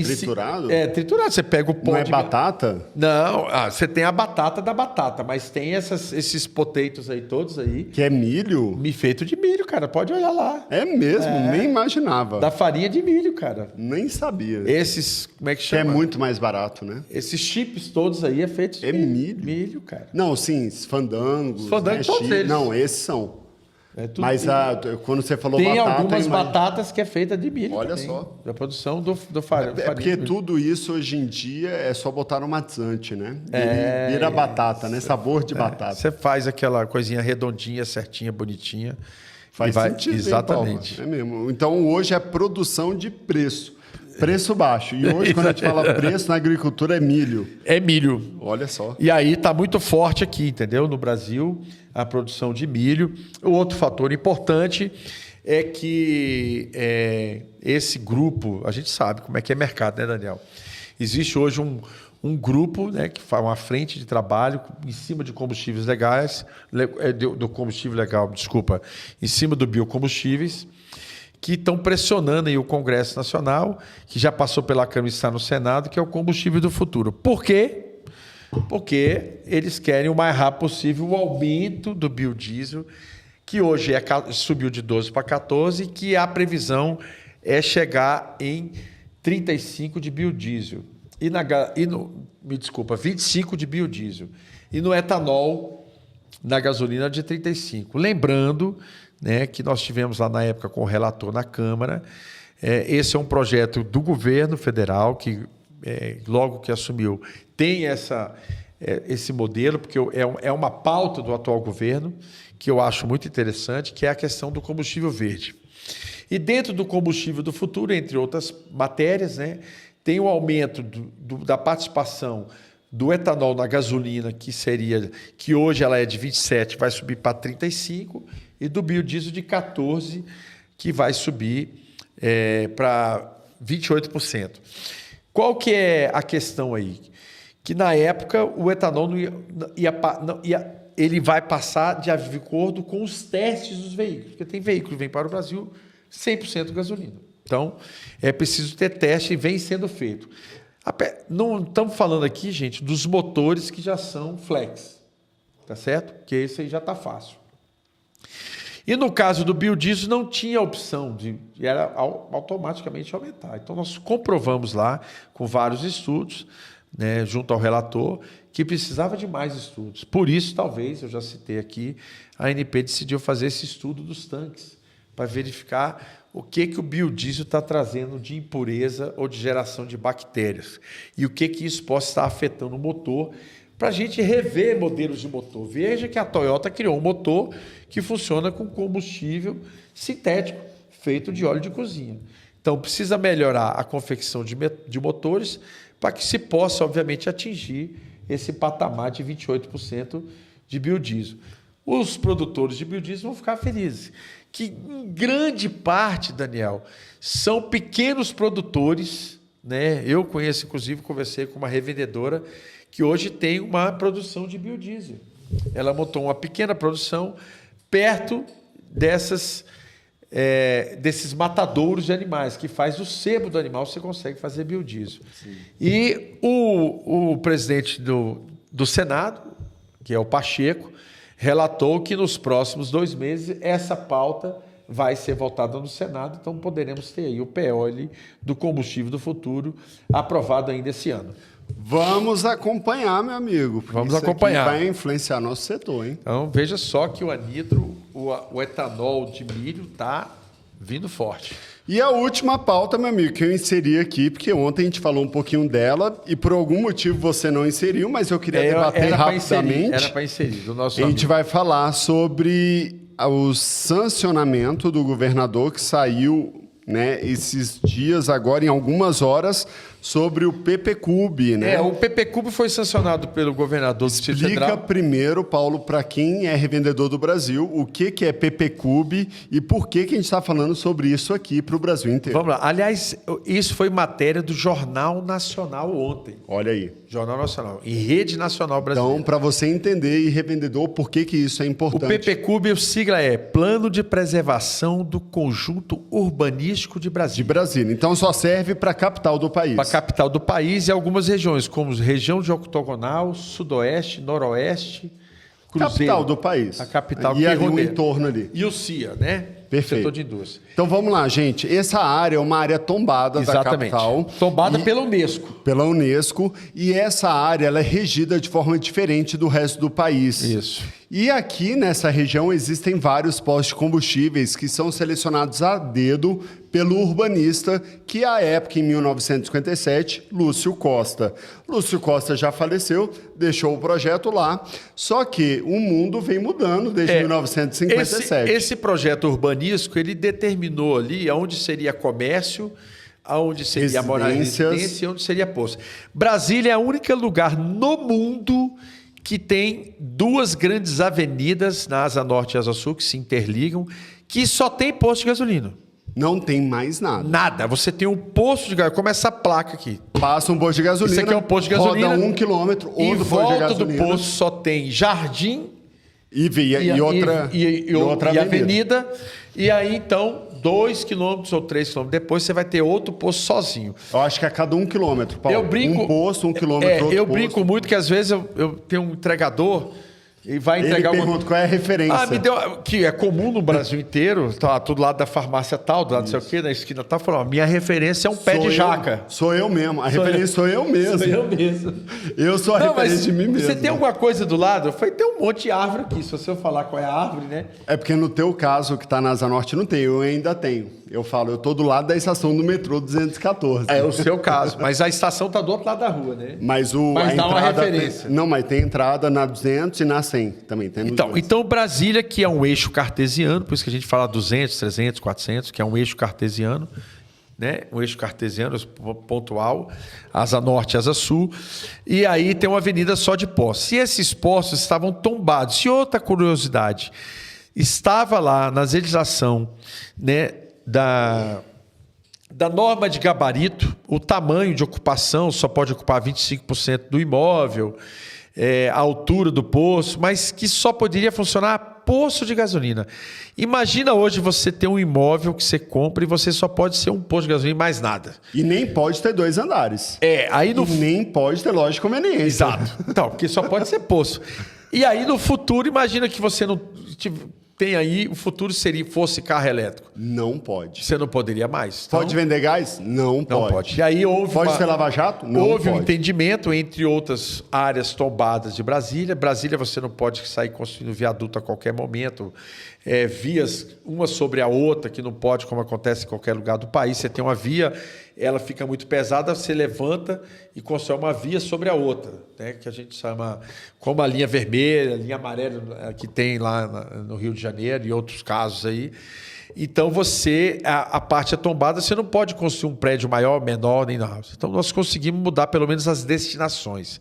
Triturado? Triturado. Você pega o pó Não é de batata? Não, você tem a batata da batata, mas tem esses potatoes aí todos aí. Que é milho? Feito de milho, cara. Pode olhar lá. É mesmo, nem imaginava. Da farinha de milho, cara. Nem sabia. Esses, como é que Que chama? é muito mais barato, né? Esses chips todos aí é feito de milho? Milho, cara. Não, sim, fandangos. Fandangos, todos eles. Não, esses são. Tudo Mas quando você falou tem batata... algumas batatas que é feita de milho. Olha também, só. da produção do farinha. É porque tudo isso hoje em dia é só botar no matizante, né? Vira batata, né? Sabor de batata. Você faz aquela coisinha redondinha, certinha, bonitinha. Faz sentido. Exatamente. É mesmo. Então hoje é produção de preço. Preço baixo. E hoje, quando a gente fala preço na agricultura, é milho. É milho. Olha só. E aí está muito forte aqui, entendeu? No Brasil, a produção de milho. O outro fator importante é que esse grupo, a gente sabe como é que é mercado, né, Daniel? Existe hoje um grupo, né, que faz uma frente de trabalho em cima de combustíveis legais, do combustível legal, desculpa, em cima do biocombustíveis, que estão pressionando aí o Congresso Nacional, que já passou pela Câmara e está no Senado, que é o combustível do futuro. Por quê? Porque eles querem o mais rápido possível o aumento do biodiesel, que hoje subiu de 12 para 14, que a previsão é chegar em 35 de biodiesel. 25 de biodiesel. E no etanol, na gasolina, de 35. Lembrando, né, que nós tivemos lá na época com o relator na Câmara. Esse é um projeto do governo federal, que logo que assumiu tem esse modelo, porque é uma pauta do atual governo, que eu acho muito interessante, que é a questão do combustível verde. E dentro do combustível do futuro, entre outras matérias, né, tem o aumento da participação do etanol na gasolina, que hoje ela é de 27, vai subir para 35, e do biodiesel de 14, que vai subir para 28%. Qual que é a questão aí? Que na época o etanol ele vai passar de acordo com os testes dos veículos, porque tem veículo que vem para o Brasil 100% gasolina. Então, é preciso ter teste e vem sendo feito. Não estamos falando aqui, gente, dos motores que já são flex, tá certo? Porque esse aí já está fácil. E no caso do biodiesel não tinha opção era automaticamente aumentar. Então nós comprovamos lá com vários estudos, né, junto ao relator, que precisava de mais estudos. Por isso, talvez, eu já citei aqui, a ANP decidiu fazer esse estudo dos tanques, para verificar o que o biodiesel está trazendo de impureza ou de geração de bactérias. E o que isso pode estar afetando o motor, para a gente rever modelos de motor. Veja que a Toyota criou um motor que funciona com combustível sintético, feito de óleo de cozinha. Então, precisa melhorar a confecção de motores para que se possa, obviamente, atingir esse patamar de 28% de biodiesel. Os produtores de biodiesel vão ficar felizes, que em grande parte, Daniel, são pequenos produtores, né? Eu conheço, inclusive, conversei com uma revendedora que hoje tem uma produção de biodiesel. Ela montou uma pequena produção perto desses matadouros de animais, que faz o sebo do animal, você consegue fazer biodiesel. Sim. E o presidente do Senado, que é o Pacheco, relatou que nos próximos 2 meses essa pauta vai ser votada no Senado, então poderemos ter aí o PL do combustível do futuro aprovado ainda esse ano. Vamos acompanhar, meu amigo. Vamos acompanhar. Vai influenciar nosso setor, hein? Então, veja só que o anidro, o etanol de milho está vindo forte. E a última pauta, meu amigo, que eu inseri aqui, porque ontem a gente falou um pouquinho dela e por algum motivo você não inseriu, mas eu queria debater rapidamente. Era para inserir, do nosso amigo. A gente vai falar sobre o sancionamento do governador que saiu, né, esses dias, agora em algumas horas, sobre o PPCub, né? O PPCub foi sancionado pelo governador do Distrito Federal. Explica primeiro, Paulo, para quem é revendedor do Brasil, o que é PPCub e por que a gente está falando sobre isso aqui para o Brasil inteiro. Vamos lá. Aliás, isso foi matéria do Jornal Nacional ontem. Olha aí. Jornal Nacional, em Rede Nacional Brasileira. Então, para você entender e revendedor, por que isso é importante. O PPCub, a sigla é Plano de Preservação do Conjunto Urbanístico de Brasília. De Brasília. Então, só serve para a capital do país. Para a capital do país e algumas regiões, como região de Octogonal, Sudoeste, Noroeste, Cruzeiro. Capital do país. A capital e ali o entorno ali. E o CIA, né? Perfeito. Setor de indústria. Então vamos lá, gente. Essa área é uma área tombada Exatamente. Da capital. Tombada pela Unesco. Pela Unesco. E essa área ela é regida de forma diferente do resto do país. Isso. E aqui nessa região existem vários postos de combustíveis que são selecionados a dedo pelo urbanista, que à época, em 1957, Lúcio Costa. Lúcio Costa já faleceu, deixou o projeto lá, só que o mundo vem mudando desde 1957. Esse projeto urbanístico, ele determinou ali onde seria comércio, aonde seria morar residência e onde seria posto. Brasília é o único lugar no mundo que tem duas grandes avenidas, na Asa Norte e Asa Sul, que se interligam, que só tem posto de gasolina. Não tem mais nada. Nada. Você tem um posto de gasolina, como essa placa aqui. Passa um posto de gasolina, Isso aqui é um posto de gasolina. Roda 1 quilômetro, outro posto de gasolina. Em volta do posto só tem jardim e outra avenida. E aí, então, 2 quilômetros ou 3 quilômetros depois, você vai ter outro posto sozinho. Eu acho que a cada 1 quilômetro, Paulo. Eu brinco, um posto, 1 quilômetro, outro eu posto. brinco muito que às vezes eu tenho um entregador e vai entregar Ele pergunta qual é a referência. me deu, que é comum no Brasil inteiro, tá do lado da farmácia tal, do lado não sei o quê, na esquina tal, falou, minha referência é um pé de jaca. Sou eu mesmo, a referência sou eu mesmo. Sou eu mesmo. Eu sou a referência de mim mesmo. Você tem alguma coisa do lado? Eu falei, tem um monte de árvore aqui, se você falar qual é a árvore, né? É porque no teu caso, que está na Asa Norte, não tem, eu ainda tenho. Eu falo, eu tô do lado da estação do metrô 214. É o seu caso, mas a estação tá do outro lado da rua, né? Mas a dá uma referência. Não, mas tem entrada na 200 e na 100 também. Tem então Brasília, que é um eixo cartesiano, por isso que a gente fala 200, 300, 400, que é um eixo cartesiano, né? Um eixo cartesiano pontual, Asa Norte e Asa Sul, e aí tem uma avenida só de postos. E esses postos estavam tombados. E outra curiosidade, estava lá na legislação, né, da norma de gabarito, o tamanho de ocupação só pode ocupar 25% do imóvel, a altura do poço, mas que só poderia funcionar poço de gasolina. Imagina hoje você ter um imóvel que você compra e você só pode ser um posto de gasolina e mais nada. E nem pode ter 2 andares. Aí no... E nem pode ter loja de conveniência. Exato. Então, porque só pode ser poço. E aí no futuro, imagina que você não... Tem aí, o futuro fosse carro elétrico. Não pode. Você não poderia mais. Então, pode vender gás? Não pode. E aí pode ser lava-jato? Não houve pode. Um entendimento entre outras áreas tombadas de Brasília. Brasília você não pode sair construindo viaduto a qualquer momento. Vias uma sobre a outra, que não pode, como acontece em qualquer lugar do país. Você tem uma via, ela fica muito pesada, você levanta e constrói uma via sobre a outra, né? Que a gente chama como a linha vermelha, a linha amarela que tem lá no Rio de Janeiro e outros casos aí. Então a parte é tombada, você não pode construir um prédio maior, menor, nem nada. Então nós conseguimos mudar pelo menos as destinações.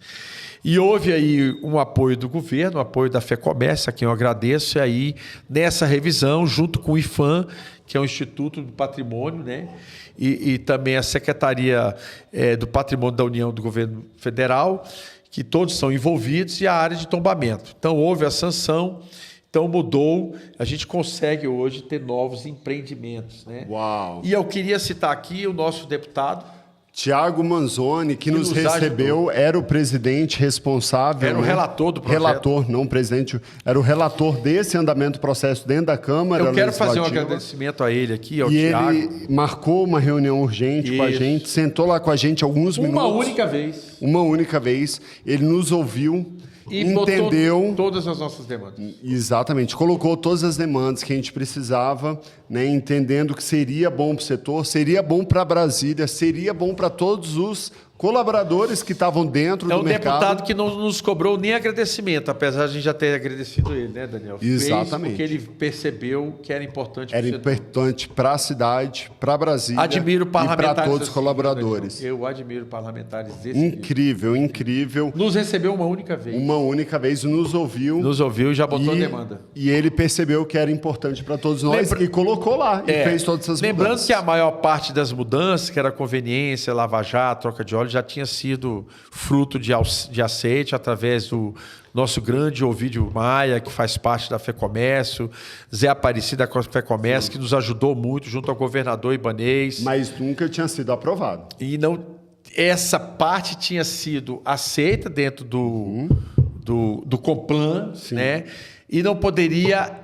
E houve aí um apoio do governo, um apoio da FEComércio, a quem eu agradeço, e aí nessa revisão, junto com o IPHAN, que é o Instituto do Patrimônio, né? E também a Secretaria do Patrimônio da União do Governo Federal, que todos são envolvidos, e a área de tombamento. Então houve a sanção. Então mudou, a gente consegue hoje ter novos empreendimentos, né? Uau! E eu queria citar aqui o nosso deputado Tiago Manzoni, que nos recebeu, era o presidente responsável. Era o relator do projeto. Relator, não presidente. Era o relator desse andamento do processo dentro da Câmara. Eu quero fazer um agradecimento a ele aqui, ao Tiago. Tiago. Ele marcou uma reunião urgente com a gente, sentou lá com a gente alguns minutos. Uma única vez. Uma única vez. Ele nos ouviu. E entendeu todas as nossas demandas. Exatamente, colocou todas as demandas que a gente precisava, né, entendendo que seria bom para o setor, seria bom para Brasília, seria bom para todos os colaboradores que estavam dentro do mercado. É um deputado que não nos cobrou nem agradecimento, apesar de a gente já ter agradecido ele, né, Daniel? Exatamente. Porque ele percebeu que era importante. Era importante para a cidade, para Brasília e para todos os colaboradores. Eu admiro parlamentares desse Incrível, incrível. Nos recebeu uma única vez. Uma única vez, nos ouviu. Nos ouviu e já botou a demanda. E ele percebeu que era importante para todos nós e colocou lá e fez todas essas mudanças. Lembrando que a maior parte das mudanças, que era conveniência, lava-jato, troca de óleo, já tinha sido fruto de aceite através do nosso grande Ovidio Maia, que faz parte da FEComércio, Zé Aparecido da FEComércio, que nos ajudou muito junto ao governador Ibanez. Mas nunca tinha sido aprovado. E não, essa parte tinha sido aceita dentro do Complan, né? E não poderia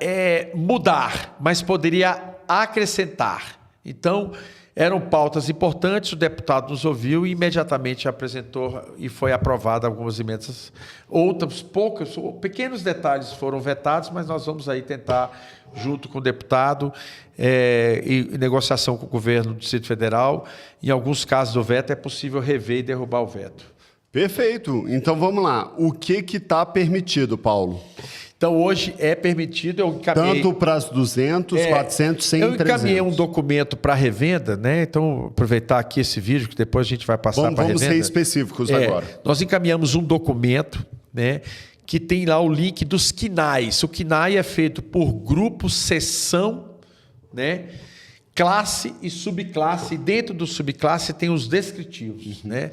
mudar, mas poderia acrescentar. Então, eram pautas importantes, o deputado nos ouviu e imediatamente apresentou e foi aprovada algumas emendas. Outras, poucas, pequenos detalhes foram vetados, mas nós vamos aí tentar, junto com o deputado, em negociação com o governo do Distrito Federal, em alguns casos do veto, é possível rever e derrubar o veto. Perfeito. Então, vamos lá. O que está permitido, Paulo? Então, hoje é permitido, eu encaminhei... Tanto para as 200, 400, 100 e 300. Eu encaminhei um documento para revenda, né? Então, aproveitar aqui esse vídeo, que depois a gente vai passar para revenda. Vamos ser específicos agora. Nós encaminhamos um documento, né? Que tem lá o link dos KNAIs. O KNAI é feito por grupo, seção, né? Classe e subclasse. E dentro do subclasse tem os descritivos, né?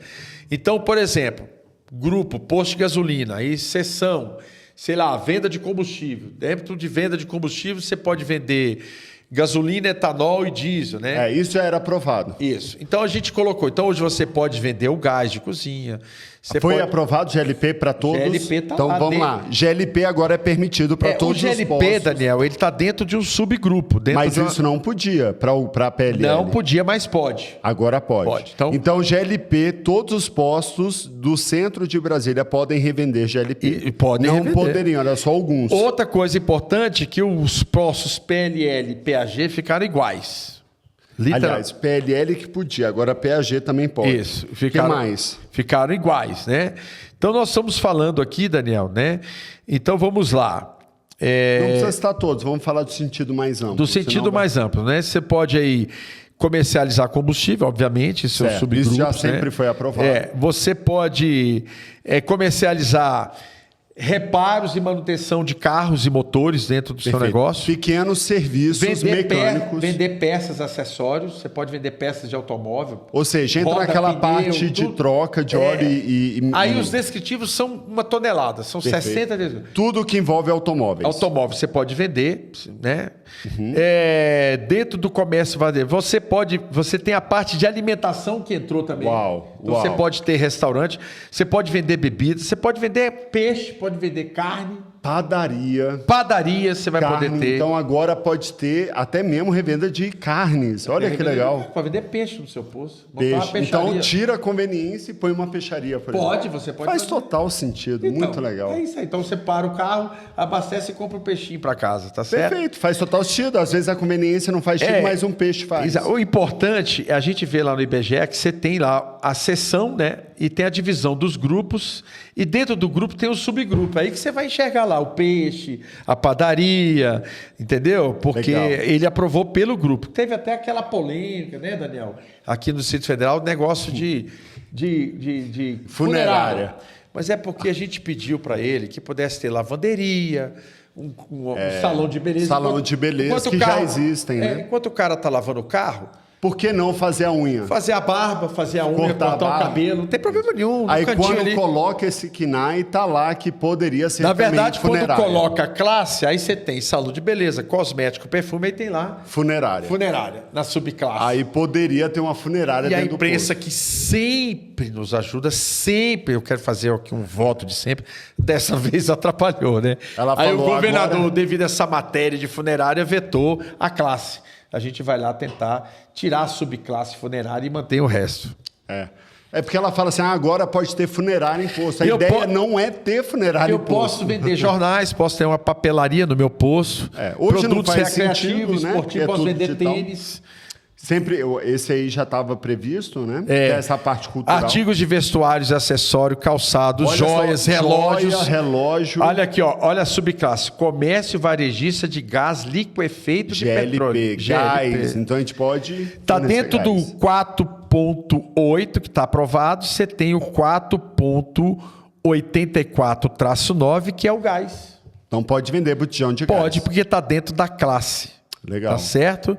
Então, por exemplo, grupo, posto de gasolina, aí seção... sei lá, venda de combustível. Dentro de venda de combustível, você pode vender gasolina, etanol e diesel, né? Isso já era aprovado. Isso. Então, a gente colocou. Então, hoje você pode vender o gás de cozinha. Foi aprovado GLP para todos? GLP tá então, lá vamos dentro. lá. GLP agora é permitido para todos os postos. O GLP, Daniel, ele está dentro de um subgrupo. Mas isso não podia para a PLL? Não podia, mas pode. Agora pode. Pode. Então, GLP, todos os postos do centro de Brasília podem revender GLP. E podem revender. Não poderiam, era só alguns. Outra coisa importante é que os postos PLL e PAG ficaram iguais. Aliás, PLL que podia, agora PAG também pode. Isso. O que mais? Ficaram iguais, né? Então, nós estamos falando aqui, Daniel, né? Então, vamos lá. Não precisa citar todos, vamos falar do sentido mais amplo. Do sentido mais amplo, né? Você pode aí comercializar combustível, obviamente, isso é um subgrupo. Isso já sempre foi aprovado. Você pode comercializar reparos e manutenção de carros e motores dentro do seu negócio. Pequenos serviços mecânicos. Vender peças, acessórios. Você pode vender peças de automóvel. Ou seja, entra naquela parte de troca de óleo e... Aí os descritivos são 1 tonelada. São 60 descritivos. Tudo que envolve automóveis. Automóvel você pode vender, né? Dentro do comércio, você tem a parte de alimentação que entrou também. Então você pode ter restaurante, você pode vender bebidas, você pode vender peixe, pode vender carne. Padaria você vai poder ter. Então agora pode ter até mesmo revenda de carnes. Olha que legal. Pode vender peixe no seu poço. Peixe. Então tira a conveniência e põe uma peixaria, por exemplo. Você pode. Faz total sentido, então, muito legal. É isso aí. Então você para o carro, abastece e compra um peixinho para casa, tá certo? Perfeito, faz total sentido. Às vezes a conveniência não faz sentido, mas um peixe faz. O importante, a gente vê lá no IBGE que você tem lá a seção, né? E tem a divisão dos grupos, e dentro do grupo tem o subgrupo. Aí que você vai enxergar lá o peixe, a padaria, entendeu? Porque ele aprovou pelo grupo. Teve até aquela polêmica, né, Daniel? Aqui no Distrito Federal, negócio de funerária. Mas é porque a gente pediu para ele que pudesse ter lavanderia, um salão de beleza. Salão de beleza que já existem, né? Enquanto o cara está lavando o carro, por que não fazer a unha? Fazer a barba, fazer a unha, cortar o cabelo. Não tem problema nenhum. Aí quando coloca esse KNAI, tá lá que poderia ser na verdade, quando funerária. Coloca classe, aí você tem salão de beleza, cosmético, perfume, aí tem lá... Funerária, na subclasse. Aí poderia ter uma funerária dentro do posto. E a imprensa que sempre nos ajuda, sempre, eu quero fazer aqui um voto de sempre, dessa vez atrapalhou, né? Aí o governador, devido a essa matéria de funerária, vetou a classe. A gente vai lá tentar tirar a subclasse funerária e manter o resto. É porque ela fala assim, agora pode ter funerária em posto. A ideia não é ter funerária em posto. Eu posso vender jornais, posso ter uma papelaria no meu posto. Hoje produtos não faz recreativos, sentido, né? esportivos, posso vender tênis. Sempre, esse aí já estava previsto, né? Essa parte cultural. Artigos de vestuários, acessórios, calçados, Olha joias, só, relógios. Joia, relógio. Olha aqui, ó, olha a subclasse. Comércio varejista de gás liquefeito de petróleo. Gás. Então a gente pode... Está dentro do 4.8, que está aprovado. Você tem o 4.84-9, que é o gás. Então pode vender botijão de gás. Pode, porque está dentro da classe. Legal. Tá certo?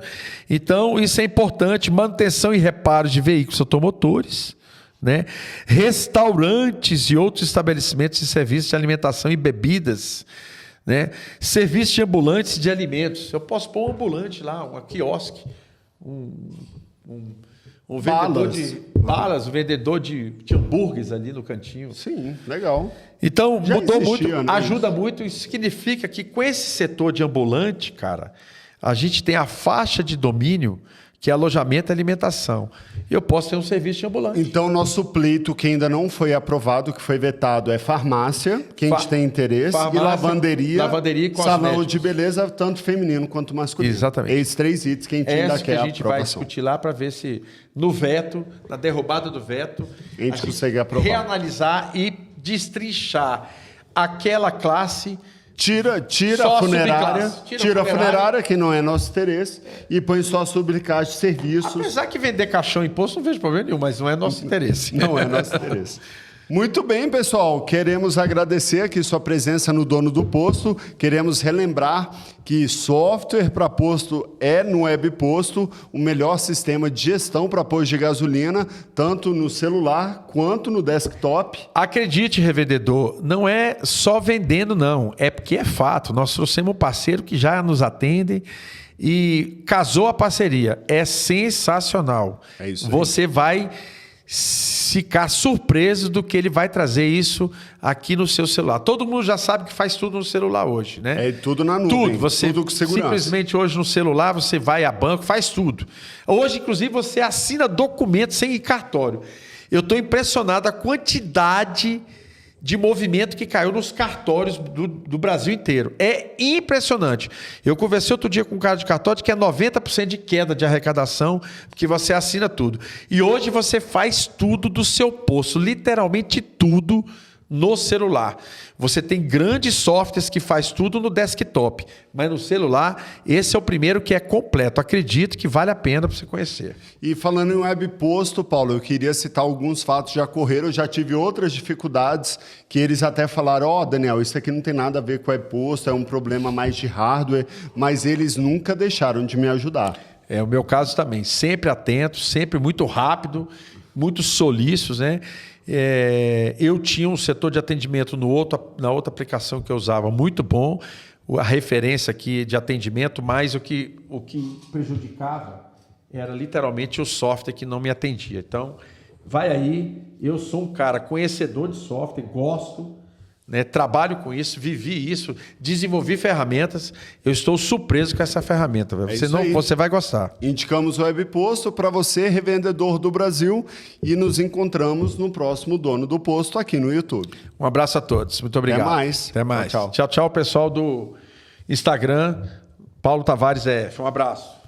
Então, isso é importante. Manutenção e reparo de veículos automotores, né? Restaurantes e outros estabelecimentos de serviços de alimentação e bebidas, né? Serviços de ambulantes de alimentos. Eu posso pôr um ambulante lá, um quiosque, um vendedor de balas, um vendedor de hambúrgueres ali no cantinho. Sim, legal. Então, Já mudou existia, muito, né, ajuda muito. Isso significa que com esse setor de ambulante, cara, a gente tem a faixa de domínio, que é alojamento e alimentação. Eu posso ter um serviço de ambulante. Então, nosso pleito, que ainda não foi aprovado, que foi vetado, é farmácia, que a gente tem interesse, farmácia, e lavanderia e salão cosméticos. de beleza, tanto feminino quanto masculino. Exatamente. Esses 3 itens que a gente ainda quer que a gente vai aprovação. discutir lá para ver se, no veto, na derrubada do veto, A gente consegue aprovar. reanalisar e destrinchar aquela classe. Tira Só a funerária, subclasse. tira a funerária, que não é nosso interesse, e põe só a subclasse de serviços. Apesar que vender caixão e imposto não vejo problema nenhum, mas não é nosso interesse. Não é nosso interesse. Muito bem, pessoal. Queremos agradecer aqui sua presença no Dono do Posto. Queremos relembrar que software para posto é no Web Posto o melhor sistema de gestão para posto de gasolina, tanto no celular quanto no desktop. Acredite, revendedor, não é só vendendo, não. É porque é fato. Nós trouxemos um parceiro que já nos atende e casou a parceria. É sensacional. É isso aí. Você vai ficar surpreso do que ele vai trazer isso aqui no seu celular. Todo mundo já sabe que faz tudo no celular hoje, né? É tudo na nuvem. Tudo com segurança. Simplesmente hoje no celular você vai a banco, faz tudo. Hoje, inclusive, você assina documentos sem ir cartório. Eu estou impressionado a quantidade de movimento que caiu nos cartórios do Brasil inteiro. É impressionante. Eu conversei outro dia com um cara de cartório que é 90% de queda de arrecadação, porque você assina tudo. E hoje você faz tudo do seu posto, literalmente tudo no celular. Você tem grandes softwares que faz tudo no desktop, mas no celular, esse é o primeiro que é completo. Acredito que vale a pena para você conhecer. E falando em Web Posto, Paulo, eu queria citar alguns fatos que já ocorreram. Eu já tive outras dificuldades que eles até falaram, Daniel, isso aqui não tem nada a ver com Web Posto, é um problema mais de hardware, mas eles nunca deixaram de me ajudar. É o meu caso também. Sempre atento, sempre muito rápido, muito solícitos, né? Eu tinha um setor de atendimento na outra aplicação que eu usava muito bom, a referência aqui de atendimento, mas o que prejudicava era literalmente o software que não me atendia. Então, vai aí, eu sou um cara conhecedor de software, gosto, né, trabalho com isso, vivi isso, desenvolvi ferramentas, eu estou surpreso com essa ferramenta. Você vai gostar. Indicamos o Web Posto para você, revendedor do Brasil, e nos encontramos no próximo Dono do Posto aqui no YouTube. Um abraço a todos. Muito obrigado. Até mais. Tchau, tchau, pessoal do Instagram. Paulo Tavares F. Um abraço.